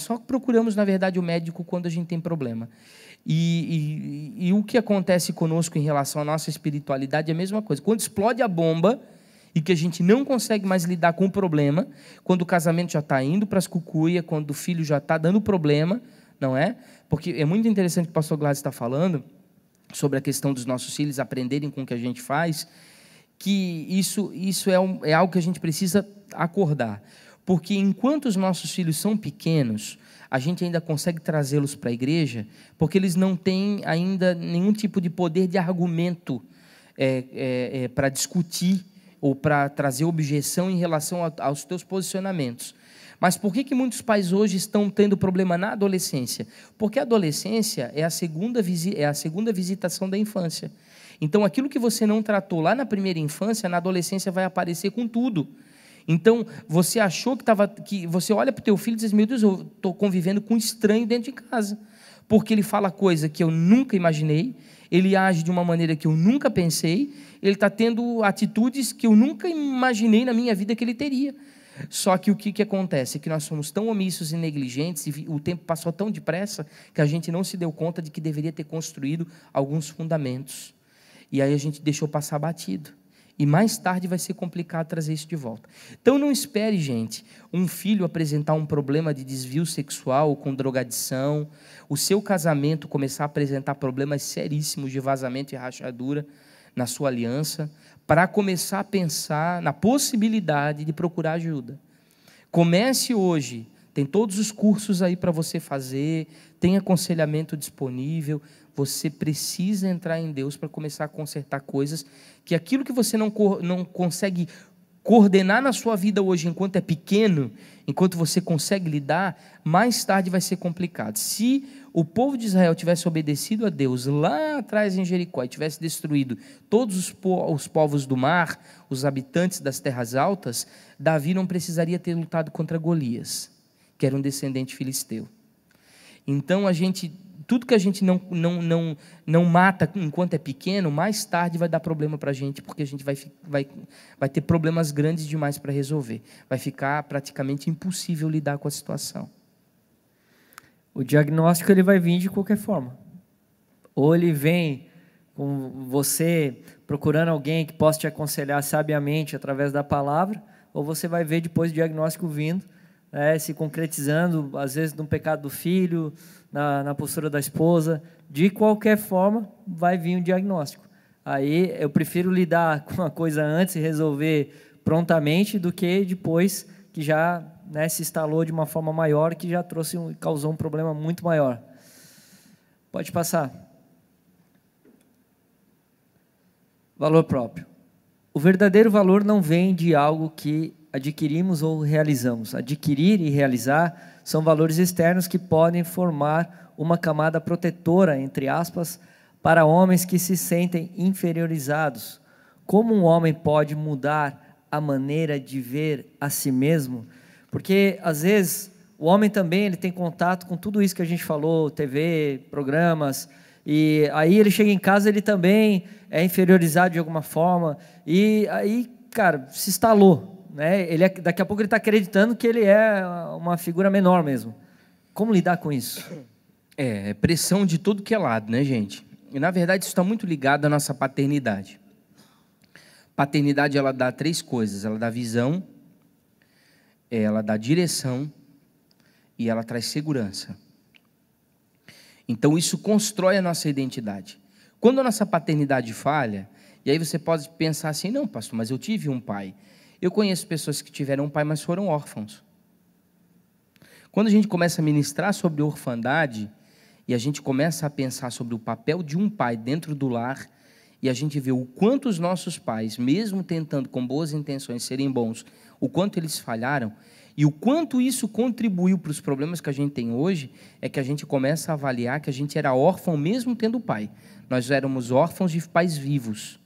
só procuramos, na verdade, o médico quando a gente tem problema. E o que acontece conosco em relação à nossa espiritualidade é a mesma coisa. Quando explode a bomba e que a gente não consegue mais lidar com o problema, quando o casamento já está indo para as cucuias, quando o filho já está dando problema, não é? Porque é muito interessante o que o pastor Gladys está falando sobre a questão dos nossos filhos aprenderem com o que a gente faz, que isso é algo que a gente precisa acordar. Porque enquanto os nossos filhos são pequenos, a gente ainda consegue trazê-los para a igreja, porque eles não têm ainda nenhum tipo de poder de argumento para discutir ou para trazer objeção em relação aos teus posicionamentos. Mas por que muitos pais hoje estão tendo problema na adolescência? Porque a adolescência é a segunda visitação da infância. Então, aquilo que você não tratou lá na primeira infância, na adolescência vai aparecer com tudo. Então, você achou que você olha para o teu filho e diz, meu Deus, eu estou convivendo com um estranho dentro de casa, porque ele fala coisa que eu nunca imaginei, ele age de uma maneira que eu nunca pensei, ele está tendo atitudes que eu nunca imaginei na minha vida que ele teria. Só que o que acontece? É que nós somos tão omissos e negligentes, e o tempo passou tão depressa, que a gente não se deu conta de que deveria ter construído alguns fundamentos. E aí a gente deixou passar batido. E mais tarde vai ser complicado trazer isso de volta. Então não espere, gente, um filho apresentar um problema de desvio sexual ou com drogadição, o seu casamento começar a apresentar problemas seríssimos de vazamento e rachadura na sua aliança, para começar a pensar na possibilidade de procurar ajuda. Comece hoje, tem todos os cursos aí para você fazer, tem aconselhamento disponível. Você precisa entrar em Deus para começar a consertar coisas que aquilo que você não consegue coordenar na sua vida hoje enquanto é pequeno, enquanto você consegue lidar, mais tarde vai ser complicado. Se o povo de Israel tivesse obedecido a Deus lá atrás em Jericó e tivesse destruído todos os povos do mar, os habitantes das terras altas, Davi não precisaria ter lutado contra Golias, que era um descendente filisteu. Então, tudo que a gente não mata enquanto é pequeno, mais tarde vai dar problema para a gente, porque a gente vai ter problemas grandes demais para resolver. Vai ficar praticamente impossível lidar com a situação. O diagnóstico ele vai vir de qualquer forma. Ou ele vem com você procurando alguém que possa te aconselhar sabiamente através da palavra, ou você vai ver depois o diagnóstico vindo, se concretizando, às vezes no pecado do filho, na postura da esposa. De qualquer forma, vai vir um diagnóstico. Aí eu prefiro lidar com a coisa antes e resolver prontamente do que depois que já, né, se instalou de uma forma maior, que já causou um problema muito maior. Pode passar. Valor próprio. O verdadeiro valor não vem de algo que adquirimos ou realizamos. Adquirir e realizar são valores externos que podem formar uma camada protetora, entre aspas, para homens que se sentem inferiorizados. Como um homem pode mudar a maneira de ver a si mesmo? Porque, às vezes, o homem também ele tem contato com tudo isso que a gente falou, TV, programas, e aí ele chega em casa, ele também é inferiorizado de alguma forma, e aí, cara, se instalou, né? Daqui a pouco ele está acreditando que ele é uma figura menor mesmo. Como lidar com isso? É pressão de todo que é lado, né, gente? E, na verdade, isso está muito ligado à nossa paternidade. Paternidade, ela dá 3 coisas. Ela dá visão, ela dá direção e ela traz segurança. Então, isso constrói a nossa identidade. Quando a nossa paternidade falha, e aí você pode pensar assim, não, pastor, mas eu tive um pai. Eu conheço pessoas que tiveram um pai, mas foram órfãos. Quando a gente começa a ministrar sobre orfandade, e a gente começa a pensar sobre o papel de um pai dentro do lar, e a gente vê o quanto os nossos pais, mesmo tentando com boas intenções serem bons, o quanto eles falharam, e o quanto isso contribuiu para os problemas que a gente tem hoje, é que a gente começa a avaliar que a gente era órfão mesmo tendo pai. Nós éramos órfãos de pais vivos,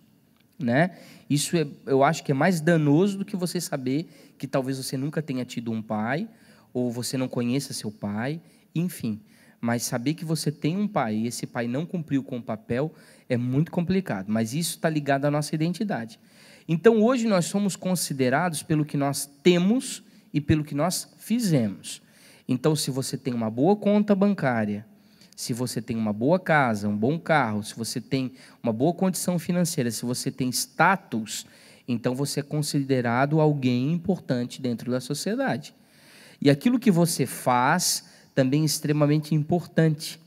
né? Isso eu acho que é mais danoso do que você saber que talvez você nunca tenha tido um pai, ou você não conheça seu pai, enfim. Mas saber que você tem um pai e esse pai não cumpriu com o papel é muito complicado. Mas isso está ligado à nossa identidade. Então, hoje nós somos considerados pelo que nós temos e pelo que nós fizemos. Então, se você tem uma boa conta bancária, se você tem uma boa casa, um bom carro, se você tem uma boa condição financeira, se você tem status, então você é considerado alguém importante dentro da sociedade. E aquilo que você faz também é extremamente importante.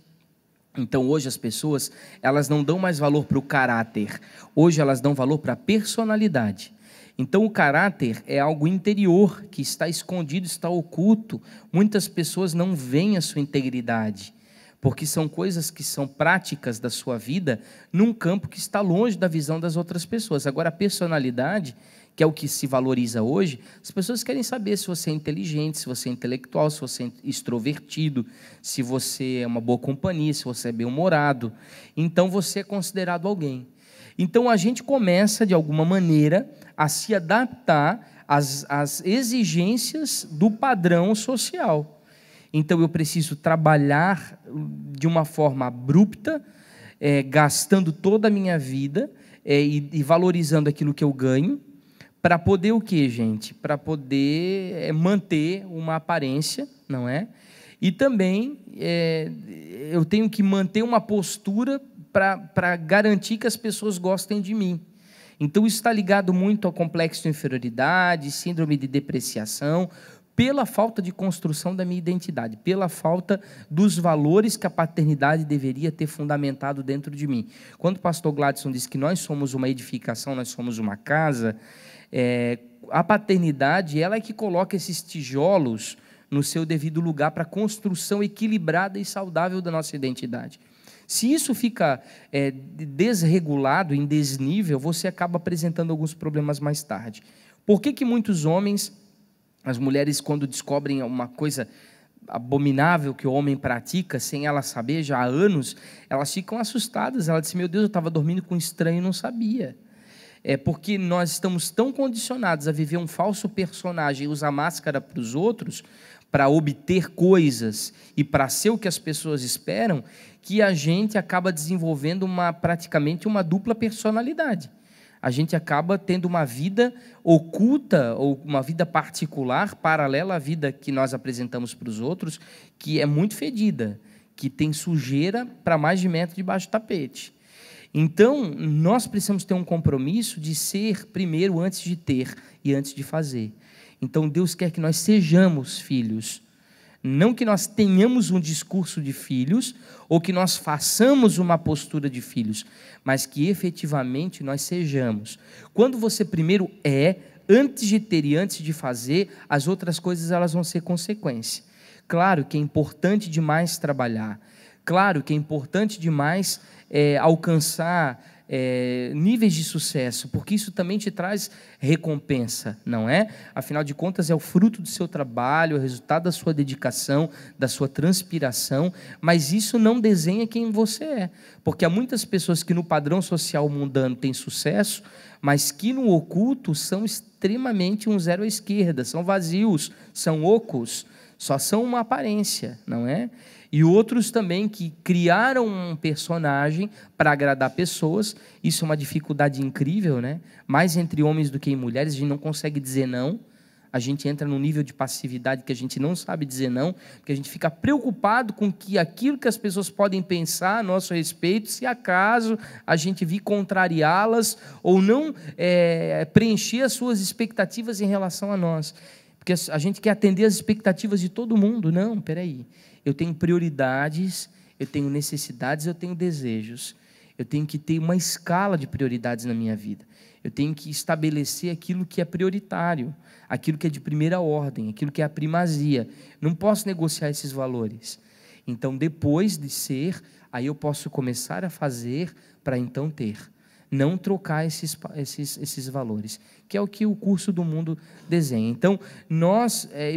Então, hoje as pessoas, elas não dão mais valor para o caráter. Hoje elas dão valor para a personalidade. Então, o caráter é algo interior, que está escondido, está oculto. Muitas pessoas não veem a sua integridade, porque são coisas que são práticas da sua vida num campo que está longe da visão das outras pessoas. Agora, a personalidade, que é o que se valoriza hoje, as pessoas querem saber se você é inteligente, se você é intelectual, se você é extrovertido, se você é uma boa companhia, se você é bem-humorado. Então, você é considerado alguém. Então, a gente começa, de alguma maneira, a se adaptar às exigências do padrão social. Então, eu preciso trabalhar de uma forma abrupta, gastando toda a minha vida e valorizando aquilo que eu ganho, para poder o quê, gente? Para poder manter uma aparência, não é? E também eu tenho que manter uma postura para garantir que as pessoas gostem de mim. Então, isso está ligado muito ao complexo de inferioridade, síndrome de depreciação, pela falta de construção da minha identidade, pela falta dos valores que a paternidade deveria ter fundamentado dentro de mim. Quando o pastor Gladson diz que nós somos uma edificação, nós somos uma casa, a paternidade ela é que coloca esses tijolos no seu devido lugar para a construção equilibrada e saudável da nossa identidade. Se isso fica desregulado, em desnível, você acaba apresentando alguns problemas mais tarde. Por que muitos homens, as mulheres, quando descobrem uma coisa abominável que o homem pratica, sem ela saber já há anos, elas ficam assustadas. Ela diz, meu Deus, eu estava dormindo com um estranho e não sabia. É porque nós estamos tão condicionados a viver um falso personagem e usar máscara para os outros, para obter coisas e para ser o que as pessoas esperam, que a gente acaba desenvolvendo praticamente uma dupla personalidade. A gente acaba tendo uma vida oculta ou uma vida particular, paralela à vida que nós apresentamos para os outros, que é muito fedida, que tem sujeira para mais de metro debaixo do tapete. Então, nós precisamos ter um compromisso de ser primeiro antes de ter e antes de fazer. Então, Deus quer que nós sejamos filhos. Não que nós tenhamos um discurso de filhos ou que nós façamos uma postura de filhos, mas que efetivamente nós sejamos. Quando você primeiro antes de ter e antes de fazer, as outras coisas elas vão ser consequência. Claro que é importante demais trabalhar, claro que é importante demais alcançar níveis de sucesso, porque isso também te traz recompensa, não é? Afinal de contas, é o fruto do seu trabalho, é o resultado da sua dedicação, da sua transpiração, mas isso não desenha quem você é, porque há muitas pessoas que no padrão social mundano têm sucesso, mas que no oculto são extremamente um zero à esquerda, são vazios, são ocos, só são uma aparência, não é? E outros também que criaram um personagem para agradar pessoas. Isso é uma dificuldade incrível, né? Mais entre homens do que em mulheres, a gente não consegue dizer não. A gente entra num nível de passividade que a gente não sabe dizer não, porque a gente fica preocupado com que aquilo que as pessoas podem pensar a nosso respeito, se acaso a gente vir contrariá-las ou não preencher as suas expectativas em relação a nós. Porque a gente quer atender as expectativas de todo mundo. Não, peraí. Eu tenho prioridades, eu tenho necessidades, eu tenho desejos. Eu tenho que ter uma escala de prioridades na minha vida. Eu tenho que estabelecer aquilo que é prioritário, aquilo que é de primeira ordem, aquilo que é a primazia. Não posso negociar esses valores. Então, depois de ser, aí eu posso começar a fazer para então ter. Não trocar esses valores, que é o que o curso do mundo desenha. Então,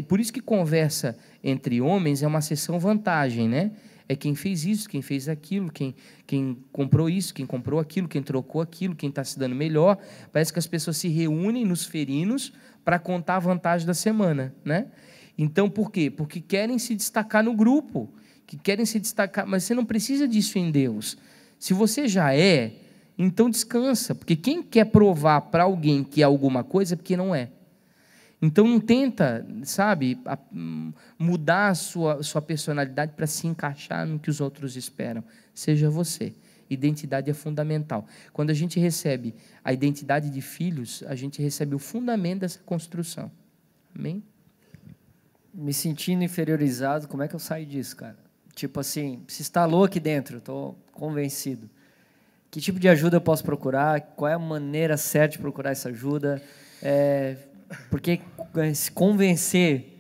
por isso que conversa entre homens é uma sessão vantagem, né? É quem fez isso, quem fez aquilo, quem comprou isso, quem comprou aquilo, quem trocou aquilo, quem está se dando melhor. Parece que as pessoas se reúnem nos ferinos para contar a vantagem da semana, né? Então, por quê? Porque querem se destacar no grupo, que querem se destacar, mas você não precisa disso em Deus. Se você já então descansa, porque quem quer provar para alguém que é alguma coisa é porque não é. Então não tenta, sabe, mudar a sua personalidade para se encaixar no que os outros esperam. Seja você. Identidade é fundamental. Quando a gente recebe a identidade de filhos, a gente recebe o fundamento dessa construção. Amém? Me sentindo inferiorizado, como é que eu saio disso, cara? Tipo assim, se instalou aqui dentro, estou convencido. Que tipo de ajuda eu posso procurar? Qual é a maneira certa de procurar essa ajuda? Porque se convencer,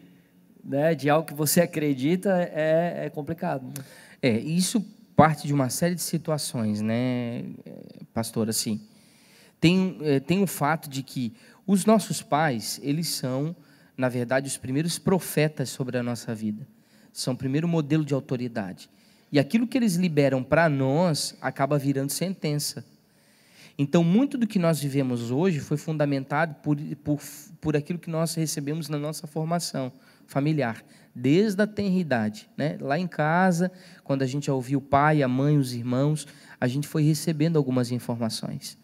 né, de algo que você acredita é complicado. Né? Isso parte de uma série de situações, né, pastor? Assim, tem o fato de que os nossos pais, eles são, na verdade, os primeiros profetas sobre a nossa vida. São o primeiro modelo de autoridade. E aquilo que eles liberam para nós acaba virando sentença. Então, muito do que nós vivemos hoje foi fundamentado por aquilo que nós recebemos na nossa formação familiar, desde a tenridade, né? Lá em casa, quando a gente ouvia o pai, a mãe, os irmãos, a gente foi recebendo algumas informações.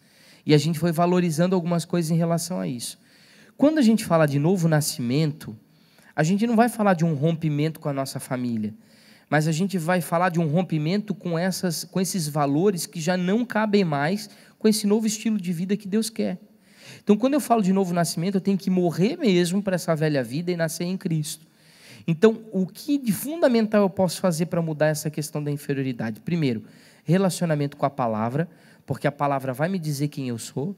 E a gente foi valorizando algumas coisas em relação a isso. Quando a gente fala de novo nascimento, a gente não vai falar de um rompimento com a nossa família, mas a gente vai falar de um rompimento com esses valores que já não cabem mais com esse novo estilo de vida que Deus quer. Então, quando eu falo de novo nascimento, eu tenho que morrer mesmo para essa velha vida e nascer em Cristo. Então, o que de fundamental eu posso fazer para mudar essa questão da inferioridade? Primeiro, relacionamento com a palavra, porque a palavra vai me dizer quem eu sou,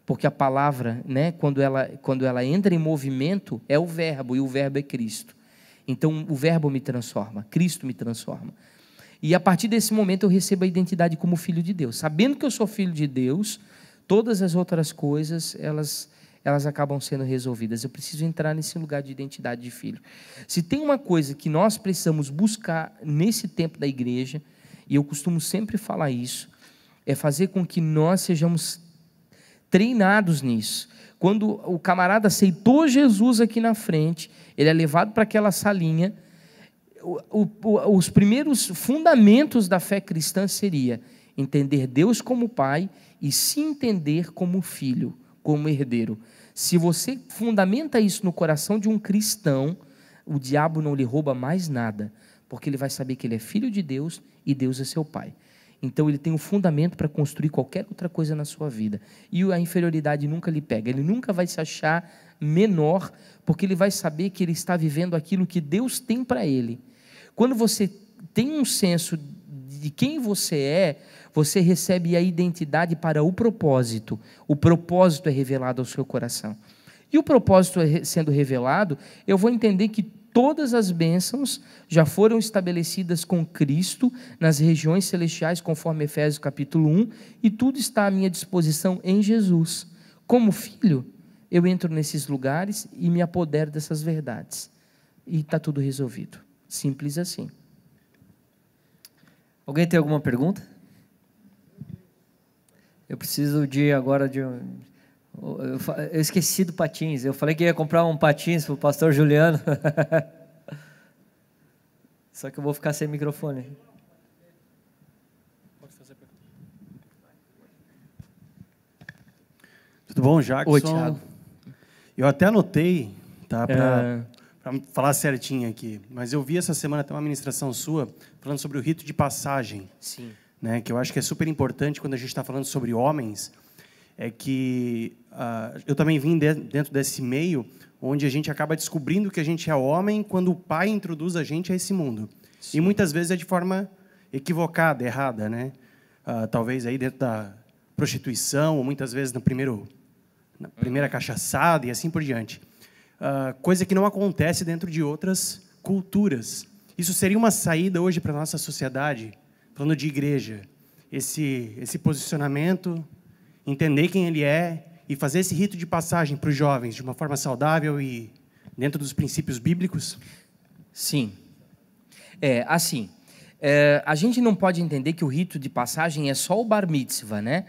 porque a palavra, né, quando ela entra em movimento, é o verbo, e o verbo é Cristo. Então, o verbo me transforma, Cristo me transforma. E a partir desse momento eu recebo a identidade como filho de Deus. Sabendo que eu sou filho de Deus, todas as outras coisas, elas acabam sendo resolvidas. Eu preciso entrar nesse lugar de identidade de filho. Se tem uma coisa que nós precisamos buscar nesse tempo da igreja, e eu costumo sempre falar isso, é fazer com que nós sejamos treinados nisso. Quando o camarada aceitou Jesus aqui na frente, ele é levado para aquela salinha, os primeiros fundamentos da fé cristã seria entender Deus como Pai e se entender como filho, como herdeiro. Se você fundamenta isso no coração de um cristão, o diabo não lhe rouba mais nada, porque ele vai saber que ele é filho de Deus e Deus é seu Pai. Então ele tem um fundamento para construir qualquer outra coisa na sua vida. E a inferioridade nunca lhe pega. Ele nunca vai se achar menor, porque ele vai saber que ele está vivendo aquilo que Deus tem para ele. Quando você tem um senso de quem você é, você recebe a identidade para o propósito. O propósito é revelado ao seu coração. E o propósito sendo revelado, eu vou entender que todas as bênçãos já foram estabelecidas com Cristo nas regiões celestiais, conforme Efésios capítulo 1, e tudo está à minha disposição em Jesus. Como filho, eu entro nesses lugares e me apodero dessas verdades. E está tudo resolvido. Simples assim. Alguém tem alguma pergunta? Eu preciso agora de um... Eu esqueci do patins. Eu falei que ia comprar um patins para o pastor Juliano. Só que eu vou ficar sem microfone. Pode fazer a pergunta. Tudo bom, Jackson? Oi, Thiago. Eu até anotei, tá, para falar certinho aqui, mas eu vi essa semana até uma ministração sua falando sobre o rito de passagem. Sim. Né, que eu acho que é super importante quando a gente está falando sobre homens, é que eu também vim dentro desse meio onde a gente acaba descobrindo que a gente é homem quando o pai introduz a gente a esse mundo. Sim. E muitas vezes é de forma equivocada, errada, né? Talvez aí dentro da prostituição, ou muitas vezes na primeira cachaçada e assim por diante. Coisa que não acontece dentro de outras culturas. Isso seria uma saída hoje para a nossa sociedade, falando de igreja, esse posicionamento, entender quem ele é e fazer esse rito de passagem para os jovens de uma forma saudável e dentro dos princípios bíblicos? Sim. A gente não pode entender que o rito de passagem é só o bar mitzvah, né?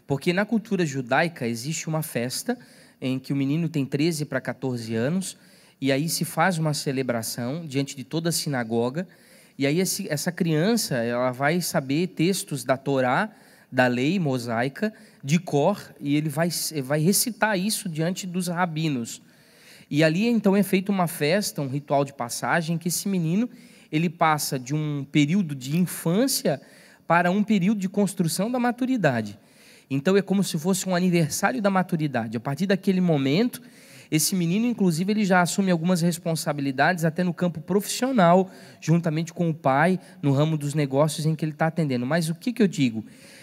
Porque na cultura judaica existe uma festa em que o menino tem 13 para 14 anos e aí se faz uma celebração diante de toda a sinagoga e aí essa criança ela vai saber textos da Torá, da lei mosaica, de cor, e ele vai recitar isso diante dos rabinos. E ali, então, é feita uma festa, um ritual de passagem, que esse menino ele passa de um período de infância para um período de construção da maturidade. Então, é como se fosse um aniversário da maturidade. A partir daquele momento, esse menino, inclusive, ele já assume algumas responsabilidades até no campo profissional, juntamente com o pai, no ramo dos negócios em que ele está atendendo. Mas o que eu digo?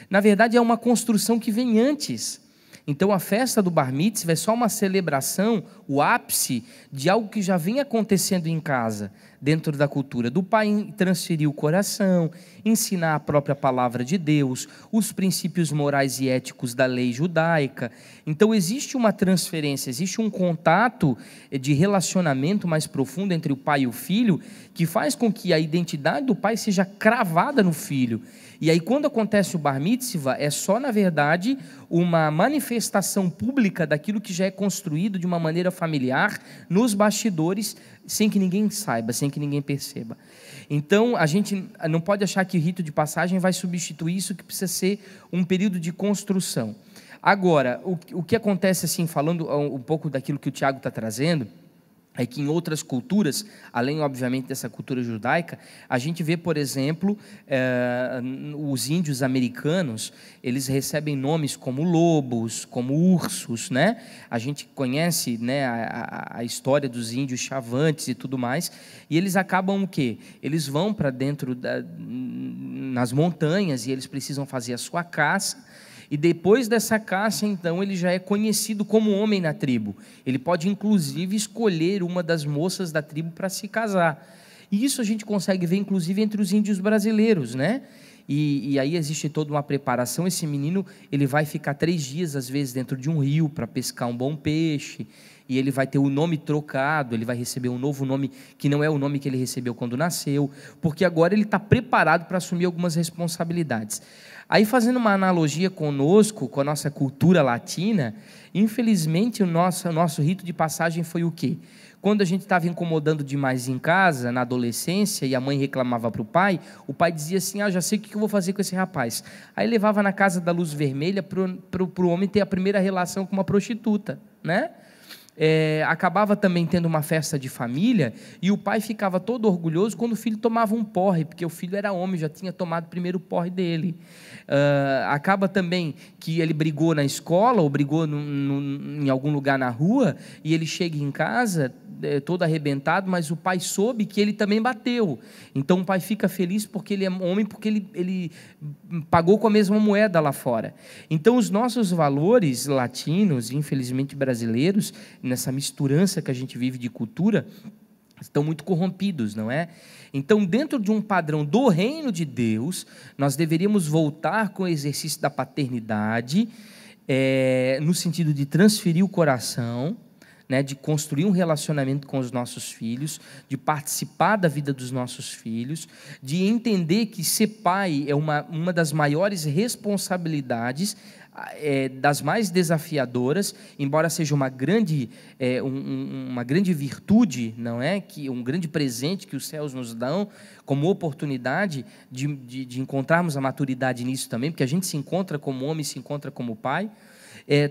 Na verdade, é uma construção que vem antes. Então, a festa do Bar Mitzvah é só uma celebração, o ápice de algo que já vem acontecendo em casa, dentro da cultura, do pai transferir o coração, ensinar a própria palavra de Deus, os princípios morais e éticos da lei judaica. Então, existe uma transferência, existe um contato de relacionamento mais profundo entre o pai e o filho, que faz com que a identidade do pai seja cravada no filho. E aí, quando acontece o Bar Mitzvah, é só, na verdade, uma manifestação pública daquilo que já é construído de uma maneira familiar, nos bastidores, sem que ninguém saiba, sem que ninguém perceba. Então, a gente não pode achar que o rito de passagem vai substituir isso, que precisa ser um período de construção. Agora, o que acontece, assim, falando um pouco daquilo que o Tiago está trazendo, é que em outras culturas, além, obviamente, dessa cultura judaica, a gente vê, por exemplo, os índios americanos, eles recebem nomes como lobos, como ursos, né? A gente conhece, né, a história dos índios chavantes e tudo mais, e eles acabam o quê? Eles vão para dentro nas montanhas e eles precisam fazer a sua caça. E depois dessa caça, então, ele já é conhecido como homem na tribo. Ele pode, inclusive, escolher uma das moças da tribo para se casar. E isso a gente consegue ver, inclusive, entre os índios brasileiros, né? E aí existe toda uma preparação. Esse menino, ele vai ficar 3 dias, às vezes, dentro de um rio para pescar um bom peixe. E ele vai ter o nome trocado, ele vai receber um novo nome, que não é o nome que ele recebeu quando nasceu, porque agora ele está preparado para assumir algumas responsabilidades. Aí, fazendo uma analogia conosco, com a nossa cultura latina, infelizmente o nosso rito de passagem foi o quê? Quando a gente estava incomodando demais em casa, na adolescência, e a mãe reclamava para o pai dizia assim, já sei o que eu vou fazer com esse rapaz. Aí levava na casa da luz vermelha para o homem ter a primeira relação com uma prostituta, né? Acabava também tendo uma festa de família e o pai ficava todo orgulhoso quando o filho tomava um porre, porque o filho era homem, já tinha tomado o primeiro porre dele. Acaba também que ele brigou na escola ou brigou em algum lugar na rua e ele chega em casa todo arrebentado, mas o pai soube que ele também bateu. Então o pai fica feliz porque ele é homem, porque ele pagou com a mesma moeda lá fora. Então os nossos valores latinos, infelizmente brasileiros, nessa misturança que a gente vive de cultura, estão muito corrompidos, não é? Então, dentro de um padrão do reino de Deus, nós deveríamos voltar com o exercício da paternidade, no sentido de transferir o coração, né, de construir um relacionamento com os nossos filhos, de participar da vida dos nossos filhos, de entender que ser pai é uma das maiores responsabilidades, das mais desafiadoras, embora seja uma grande virtude, não é? Um grande presente que os céus nos dão, como oportunidade de encontrarmos a maturidade nisso também, porque a gente se encontra como homem, se encontra como pai.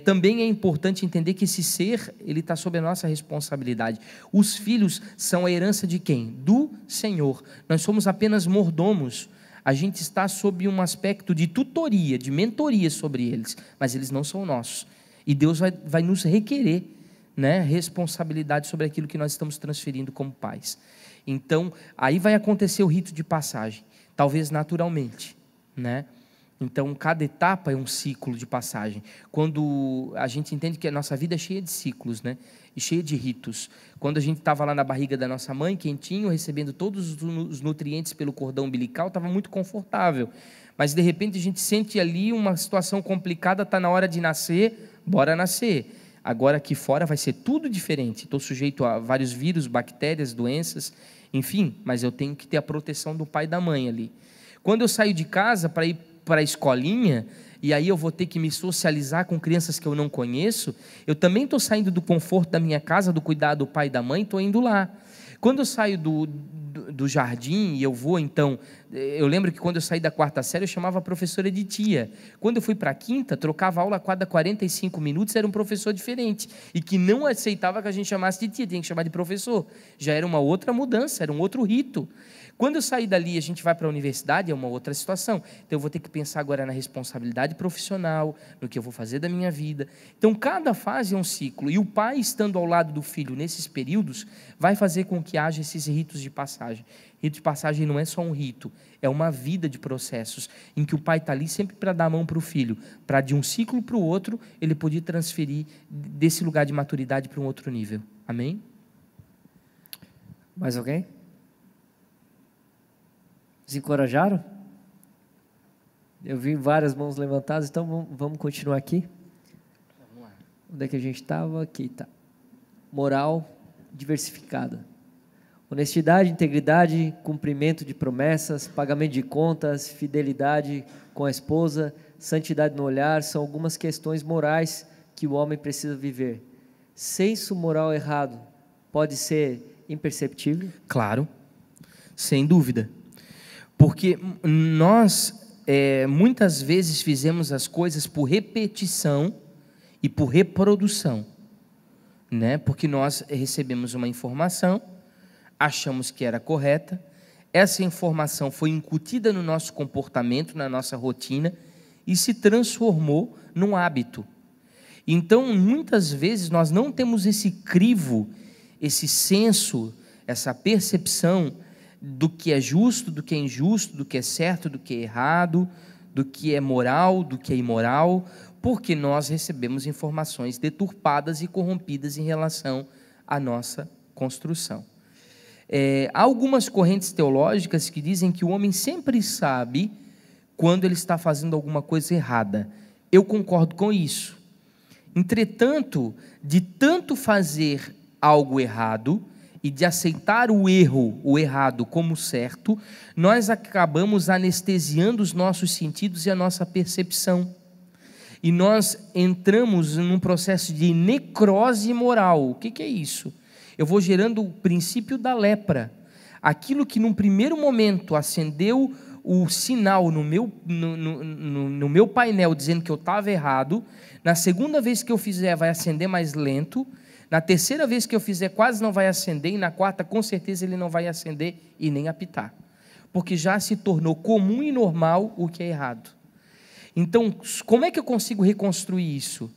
Também é importante entender que esse ser, ele está sob a nossa responsabilidade. Os filhos são a herança de quem? Do Senhor. Nós somos apenas mordomos. A gente está sob um aspecto de tutoria, de mentoria sobre eles, mas eles não são nossos. E Deus vai nos requerer, né, responsabilidade sobre aquilo que nós estamos transferindo como pais. Então, aí vai acontecer o rito de passagem, talvez naturalmente, né? Então, cada etapa é um ciclo de passagem. Quando a gente entende que a nossa vida é cheia de ciclos, né? E cheia de ritos. Quando a gente estava lá na barriga da nossa mãe, quentinho, recebendo todos os nutrientes pelo cordão umbilical, estava muito confortável. Mas, de repente, a gente sente ali uma situação complicada, está na hora de nascer, bora nascer. Agora, aqui fora, vai ser tudo diferente. Estou sujeito a vários vírus, bactérias, doenças, enfim, mas eu tenho que ter a proteção do pai e da mãe ali. Quando eu saio de casa para ir para a escolinha, e aí eu vou ter que me socializar com crianças que eu não conheço, eu também estou saindo do conforto da minha casa, do cuidado do pai e da mãe, estou indo lá. Quando eu saio do jardim e eu vou, então, eu lembro que quando eu saí da 4ª série, eu chamava a professora de tia. Quando eu fui para a 5ª, trocava aula a cada 45 minutos, era um professor diferente, e que não aceitava que a gente chamasse de tia, tinha que chamar de professor. Já era uma outra mudança, era um outro rito. Quando eu sair dali e a gente vai para a universidade, é uma outra situação. Então, eu vou ter que pensar agora na responsabilidade profissional, no que eu vou fazer da minha vida. Então, cada fase é um ciclo. E o pai, estando ao lado do filho nesses períodos, vai fazer com que haja esses ritos de passagem. Rito de passagem não é só um rito, é uma vida de processos, em que o pai está ali sempre para dar a mão para o filho, para de um ciclo para o outro, ele poder transferir desse lugar de maturidade para um outro nível. Amém? Mais alguém? Desencorajaram? Eu vi várias mãos levantadas, então vamos continuar aqui. Vamos lá. Onde é que a gente estava? Aqui está. Moral diversificada. Honestidade, integridade, cumprimento de promessas, pagamento de contas, fidelidade com a esposa, santidade no olhar, são algumas questões morais que o homem precisa viver. Senso moral errado pode ser imperceptível? Claro, sem dúvida. Porque nós, muitas vezes, fizemos as coisas por repetição e por reprodução, né? Porque nós recebemos uma informação, achamos que era correta, essa informação foi incutida no nosso comportamento, na nossa rotina, e se transformou num hábito. Então, muitas vezes, nós não temos esse crivo, esse senso, essa percepção do que é justo, do que é injusto, do que é certo, do que é errado, do que é moral, do que é imoral, porque nós recebemos informações deturpadas e corrompidas em relação à nossa construção. Há algumas correntes teológicas que dizem que o homem sempre sabe quando ele está fazendo alguma coisa errada. Eu concordo com isso. Entretanto, de tanto fazer algo errado e de aceitar o errado como certo, nós acabamos anestesiando os nossos sentidos e a nossa percepção. E nós entramos num processo de necrose moral. O que é isso? Eu vou gerando o princípio da lepra. Aquilo que num primeiro momento acendeu o sinal no meu painel dizendo que eu estava errado, na segunda vez que eu fizer vai acender mais lento, na terceira vez que eu fizer quase não vai acender, e na quarta com certeza ele não vai acender e nem apitar, porque já se tornou comum e normal o que é errado. Então, como é que eu consigo reconstruir isso?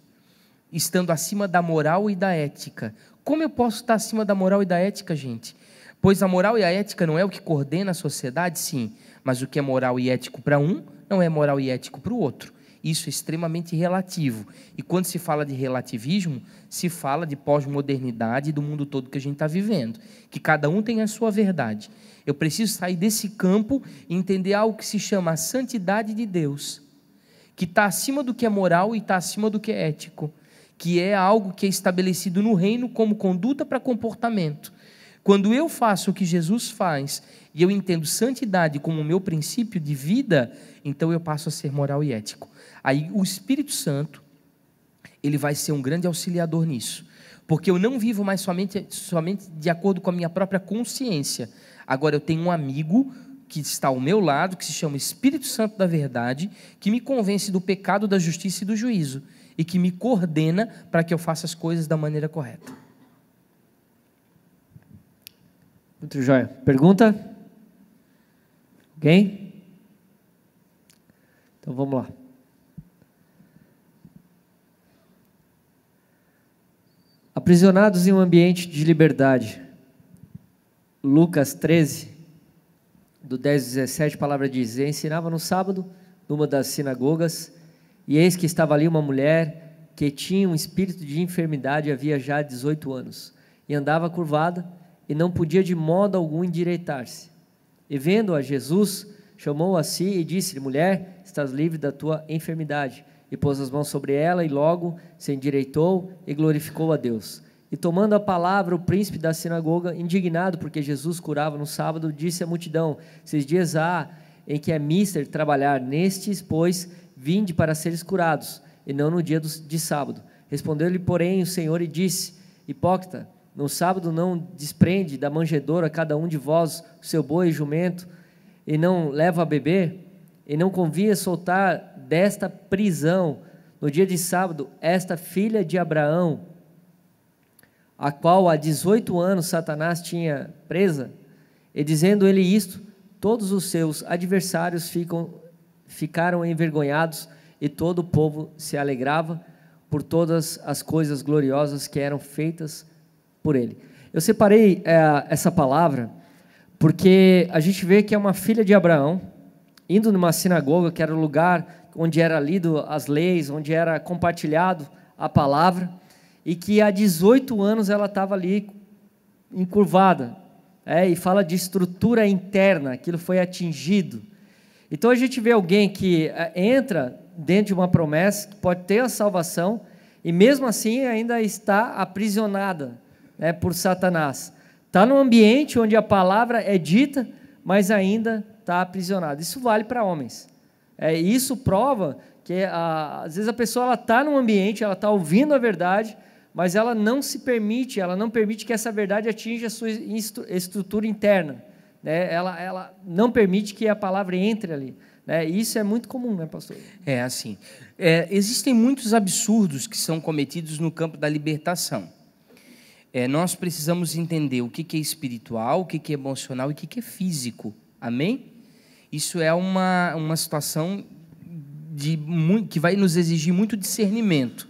Estando acima da moral e da ética. Como eu posso estar acima da moral e da ética, gente? Pois a moral e a ética não é o que coordena a sociedade, sim, mas o que é moral e ético para um, não é moral e ético para o outro. Isso é extremamente relativo. E quando se fala de relativismo, se fala de pós-modernidade do mundo todo que a gente está vivendo. Que cada um tem a sua verdade. Eu preciso sair desse campo e entender algo que se chama a santidade de Deus, que está acima do que é moral e está acima do que é ético, que é algo que é estabelecido no reino como conduta para comportamento. Quando eu faço o que Jesus faz e eu entendo santidade como o meu princípio de vida, então eu passo a ser moral e ético. Aí o Espírito Santo, ele vai ser um grande auxiliador nisso, porque eu não vivo mais somente de acordo com a minha própria consciência. Agora eu tenho um amigo que está ao meu lado, que se chama Espírito Santo da verdade, que me convence do pecado, da justiça e do juízo, e que me coordena para que eu faça as coisas da maneira correta. Muito jóia. Pergunta? Alguém? Então vamos lá. Aprisionados em um ambiente de liberdade. Lucas 13, do 10 ao 17, a palavra diz: ensinava no sábado, numa das sinagogas, e eis que estava ali uma mulher que tinha um espírito de enfermidade havia já 18 anos, e andava curvada, e não podia de modo algum endireitar-se. E vendo-a Jesus, chamou-a a si e disse-lhe: mulher, estás livre da tua enfermidade. E pôs as mãos sobre ela, e logo se endireitou e glorificou a Deus. E tomando a palavra, o príncipe da sinagoga, indignado porque Jesus curava no sábado, disse à multidão: 6 dias há em que é mister trabalhar, nestes, pois, vinde para seres curados, e não no dia de sábado. Respondeu-lhe, porém, o Senhor e disse: hipócrita, no sábado não desprende da manjedoura cada um de vós o seu boi e jumento, e não leva a beber? E não convinha soltar desta prisão, no dia de sábado, esta filha de Abraão, a qual há 18 anos Satanás tinha presa? E dizendo ele isto, todos os seus adversários ficaram envergonhados, e todo o povo se alegrava por todas as coisas gloriosas que eram feitas por ele. Eu separei essa palavra porque a gente vê que é uma filha de Abraão, indo numa sinagoga, que era o lugar onde era lido as leis, onde era compartilhado a palavra, e que há 18 anos ela estava ali encurvada, e fala de estrutura interna, aquilo foi atingido. Então a gente vê alguém que entra dentro de uma promessa, que pode ter a salvação, e mesmo assim ainda está aprisionada, por Satanás. Está num ambiente onde a palavra é dita, mas ainda está aprisionada. Isso vale para homens. Isso prova que às vezes a pessoa está num ambiente, ela está ouvindo a verdade, mas ela não se permite, ela não permite que essa verdade atinja a sua estrutura interna. Ela não permite que a palavra entre ali. Isso é muito comum, né, pastor? É assim. Existem muitos absurdos que são cometidos no campo da libertação. Nós precisamos entender o que é espiritual, o que é emocional e o que é físico. Amém? Isso é uma situação que vai nos exigir muito discernimento.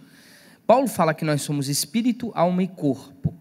Paulo fala que nós somos espírito, alma e corpo.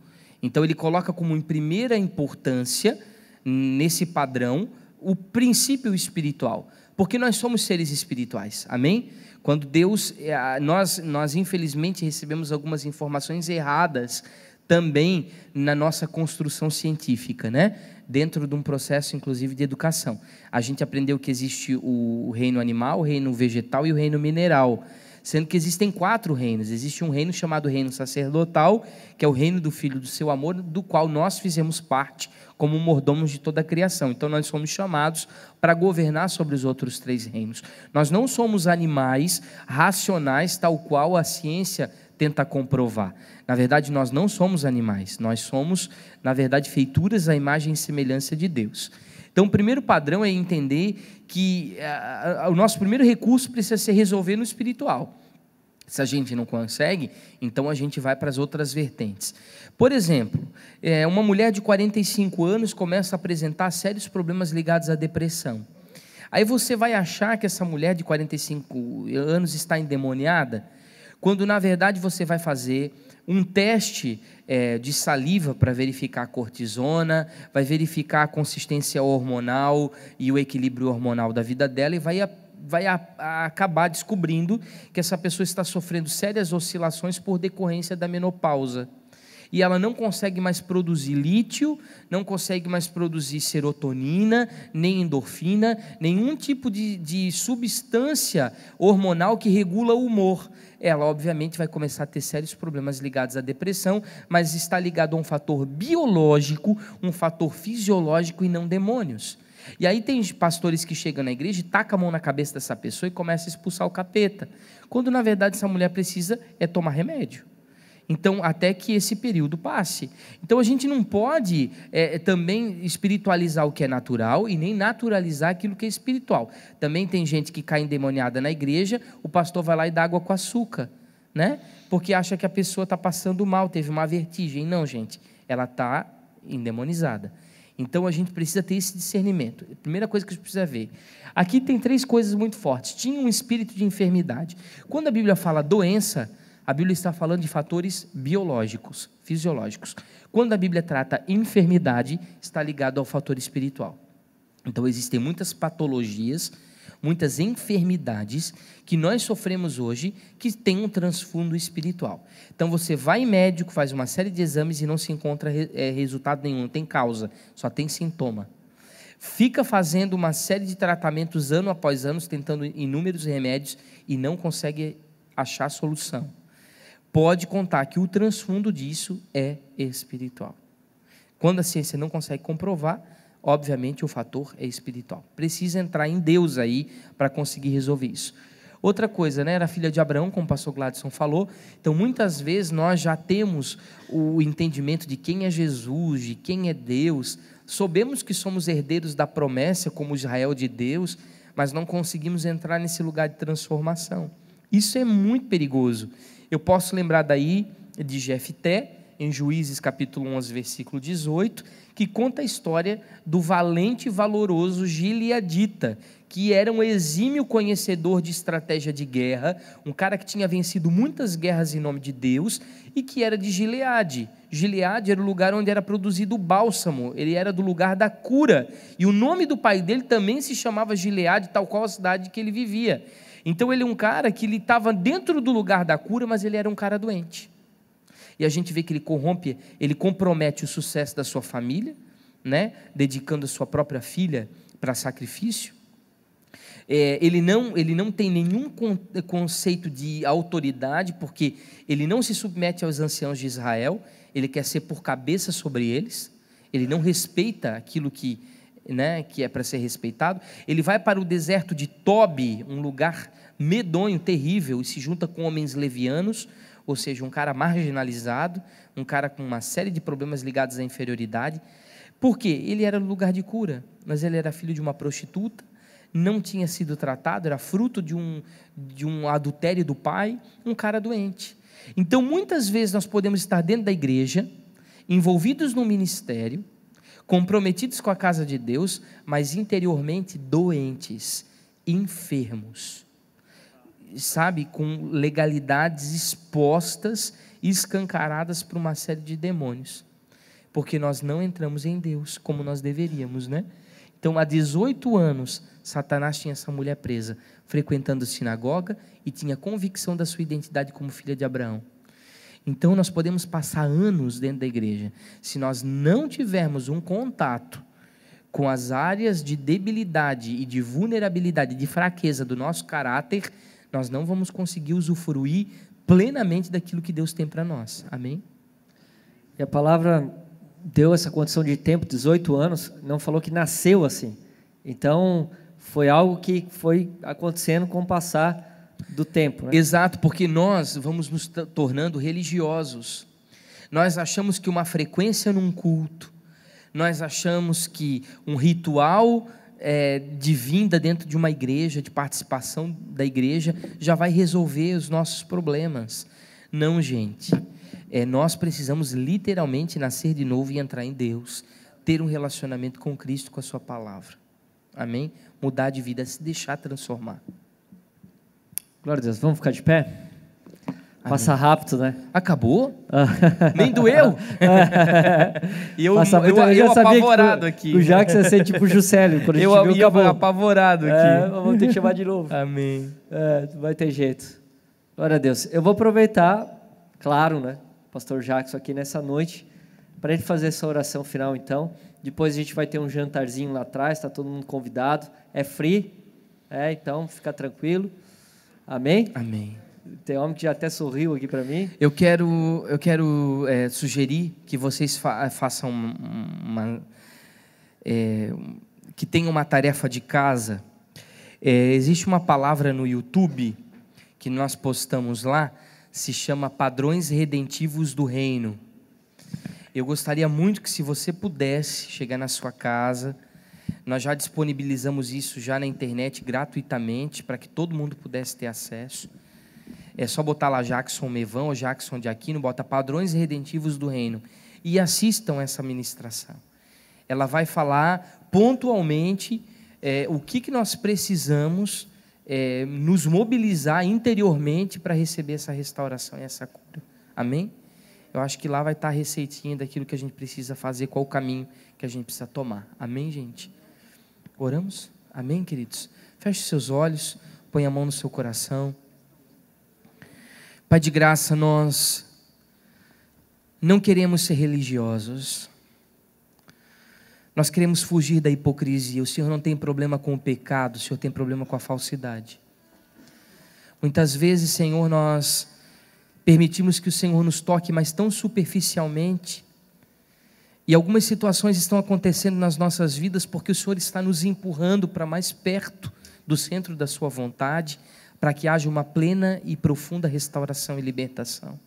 Então ele coloca como em primeira importância, nesse padrão, o princípio espiritual. Porque nós somos seres espirituais. Amém? Quando Deus... Nós infelizmente recebemos algumas informações erradas também na nossa construção científica, né? Dentro de um processo, inclusive, de educação. A gente aprendeu que existe o reino animal, o reino vegetal e o reino mineral, sendo que existem 4 reinos. Existe um reino chamado reino sacerdotal, que é o reino do Filho do seu amor, do qual nós fizemos parte como mordomos de toda a criação. Então, nós somos chamados para governar sobre os outros 3 reinos. Nós não somos animais racionais, tal qual a ciência tenta comprovar. Na verdade, nós não somos animais, nós somos, na verdade, feituras à imagem e semelhança de Deus. Então, o primeiro padrão é entender que o nosso primeiro recurso precisa ser resolver no espiritual. Se a gente não consegue, então a gente vai para as outras vertentes. Por exemplo, uma mulher de 45 anos começa a apresentar sérios problemas ligados à depressão. Aí você vai achar que essa mulher de 45 anos está endemoniada, quando na verdade você vai fazer um teste de saliva para verificar a cortisona, vai verificar a consistência hormonal e o equilíbrio hormonal da vida dela e vai acabar descobrindo que essa pessoa está sofrendo sérias oscilações por decorrência da menopausa. E ela não consegue mais produzir lítio, não consegue mais produzir serotonina, nem endorfina, nenhum tipo de substância hormonal que regula o humor. Ela, obviamente, vai começar a ter sérios problemas ligados à depressão, mas está ligado a um fator biológico, um fator fisiológico e não demônios. E aí tem pastores que chegam na igreja e tacam a mão na cabeça dessa pessoa e começam a expulsar o capeta, quando na verdade essa mulher precisa tomar remédio. Então, até que esse período passe. Então, a gente não pode também espiritualizar o que é natural e nem naturalizar aquilo que é espiritual. Também tem gente que cai endemoniada na igreja, o pastor vai lá e dá água com açúcar, né? Porque acha que a pessoa está passando mal, teve uma vertigem. Não, gente, ela está endemonizada. Então, a gente precisa ter esse discernimento. A primeira coisa que a gente precisa ver. Aqui tem 3 coisas muito fortes. Tinha um espírito de enfermidade. Quando a Bíblia fala doença, a Bíblia está falando de fatores biológicos, fisiológicos. Quando a Bíblia trata enfermidade, está ligado ao fator espiritual. Então, existem muitas patologias, muitas enfermidades que nós sofremos hoje, que têm um transfundo espiritual. Então, você vai em médico, faz uma série de exames e não se encontra resultado nenhum, não tem causa, só tem sintoma. Fica fazendo uma série de tratamentos ano após ano, tentando inúmeros remédios e não consegue achar solução. Pode contar que o transfundo disso é espiritual. Quando a ciência não consegue comprovar, obviamente o fator é espiritual. Precisa entrar em Deus aí para conseguir resolver isso. Outra coisa, né? Era filha de Abraão, como o pastor Gladson falou. Então, muitas vezes nós já temos o entendimento de quem é Jesus, de quem é Deus. Sabemos que somos herdeiros da promessa, como Israel de Deus, mas não conseguimos entrar nesse lugar de transformação. Isso é muito perigoso. Eu posso lembrar daí de Jefté, em Juízes capítulo 11, versículo 18, que conta a história do valente e valoroso Gileadita, que era um exímio conhecedor de estratégia de guerra, um cara que tinha vencido muitas guerras em nome de Deus, e que era de Gileade. Gileade era o lugar onde era produzido o bálsamo, ele era do lugar da cura, e o nome do pai dele também se chamava Gileade, tal qual a cidade que ele vivia. Então ele é um cara que ele estava dentro do lugar da cura, mas ele era um cara doente. E a gente vê que ele compromete o sucesso da sua família, né? Dedicando a sua própria filha para sacrifício. Ele não tem nenhum conceito de autoridade, porque ele não se submete aos anciãos de Israel, ele quer ser por cabeça sobre eles, ele não respeita aquilo que é para ser respeitado. Ele vai para o deserto de Tobi, um lugar medonho, terrível, e se junta com homens levianos, ou seja, um cara marginalizado, um cara com uma série de problemas ligados à inferioridade. Por quê? Ele era lugar de cura, mas ele era filho de uma prostituta, não tinha sido tratado, era fruto de um adultério do pai, um cara doente. Então, muitas vezes nós podemos estar dentro da igreja, envolvidos no ministério, comprometidos com a casa de Deus, mas interiormente doentes, enfermos, sabe, com legalidades expostas e escancaradas por uma série de demônios, porque nós não entramos em Deus como nós deveríamos, né? Então, há 18 anos, Satanás tinha essa mulher presa, frequentando a sinagoga e tinha convicção da sua identidade como filha de Abraão. Então, nós podemos passar anos dentro da igreja, se nós não tivermos um contato com as áreas de debilidade e de vulnerabilidade, de fraqueza do nosso caráter, nós não vamos conseguir usufruir plenamente daquilo que Deus tem para nós. Amém? E a palavra deu essa condição de tempo, 18 anos, não falou que nasceu assim. Então, foi algo que foi acontecendo com o passar do tempo, né? Exato, porque nós vamos nos tornando religiosos. Nós achamos que uma frequência num culto, nós achamos que um ritual de vinda dentro de uma igreja, de participação da igreja, já vai resolver os nossos problemas. Não, gente. Nós precisamos literalmente nascer de novo e entrar em Deus, ter um relacionamento com Cristo, com a sua palavra. Amém? Mudar de vida, se deixar transformar. Glória a Deus. Vamos ficar de pé? Passa rápido, né? Acabou? Nem doeu? E eu já sabia apavorado que aqui. O Jackson ia ser tipo o Juscelio, quando a gente viu, acabou. Apavorado aqui. Vamos ter que chamar de novo. Amém. Não vai ter jeito. Glória a Deus. Eu vou aproveitar, claro, né, pastor Jackson aqui nessa noite, para ele fazer essa oração final, então. Depois a gente vai ter um jantarzinho lá atrás, está todo mundo convidado. É free, então fica tranquilo. Amém? Amém. Tem homem que já até sorriu aqui para mim. Eu quero sugerir que vocês façam que tenham uma tarefa de casa. Existe uma palavra no YouTube que nós postamos lá, se chama Padrões Redentivos do Reino. Eu gostaria muito que, se você pudesse chegar na sua casa, nós já disponibilizamos isso já na internet gratuitamente, para que todo mundo pudesse ter acesso. É só botar lá Jackson Mevão ou Jackson de Aquino, bota Padrões Redentivos do Reino, e assistam essa ministração. Ela vai falar pontualmente o que nós precisamos nos mobilizar interiormente para receber essa restauração e essa cura. Amém? Eu acho que lá vai estar a receitinha daquilo que a gente precisa fazer, qual o caminho que a gente precisa tomar. Amém, gente? Oramos? Amém, queridos? Feche seus olhos, põe a mão no seu coração. Pai de graça, nós não queremos ser religiosos. Nós queremos fugir da hipocrisia. O Senhor não tem problema com o pecado, o Senhor tem problema com a falsidade. Muitas vezes, Senhor, nós permitimos que o Senhor nos toque, mas tão superficialmente. E algumas situações estão acontecendo nas nossas vidas porque o Senhor está nos empurrando para mais perto do centro da sua vontade, para que haja uma plena e profunda restauração e libertação.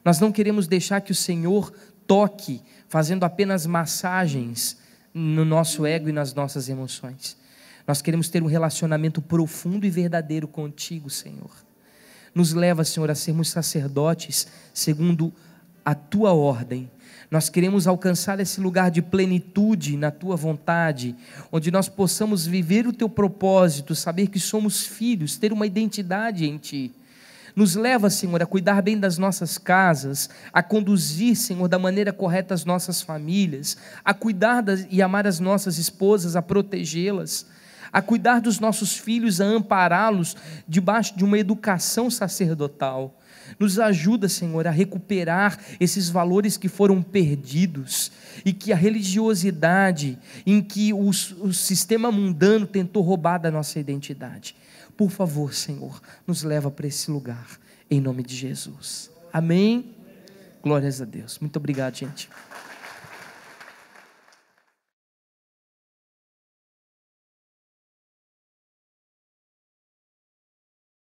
Nós não queremos deixar que o Senhor toque, fazendo apenas massagens no nosso ego e nas nossas emoções. Nós queremos ter um relacionamento profundo e verdadeiro contigo, Senhor. Nos leva, Senhor, a sermos sacerdotes segundo a Tua ordem. Nós queremos alcançar esse lugar de plenitude na Tua vontade, onde nós possamos viver o Teu propósito, saber que somos filhos, ter uma identidade em Ti. Nos leva, Senhor, a cuidar bem das nossas casas, a conduzir, Senhor, da maneira correta as nossas famílias, a cuidar e amar as nossas esposas, a protegê-las, a cuidar dos nossos filhos, a ampará-los debaixo de uma educação sacerdotal. Nos ajuda, Senhor, a recuperar esses valores que foram perdidos e que a religiosidade, em que o sistema mundano tentou roubar da nossa identidade. Por favor, Senhor, nos leva para esse lugar, em nome de Jesus. Amém? Glórias a Deus. Muito obrigado, gente.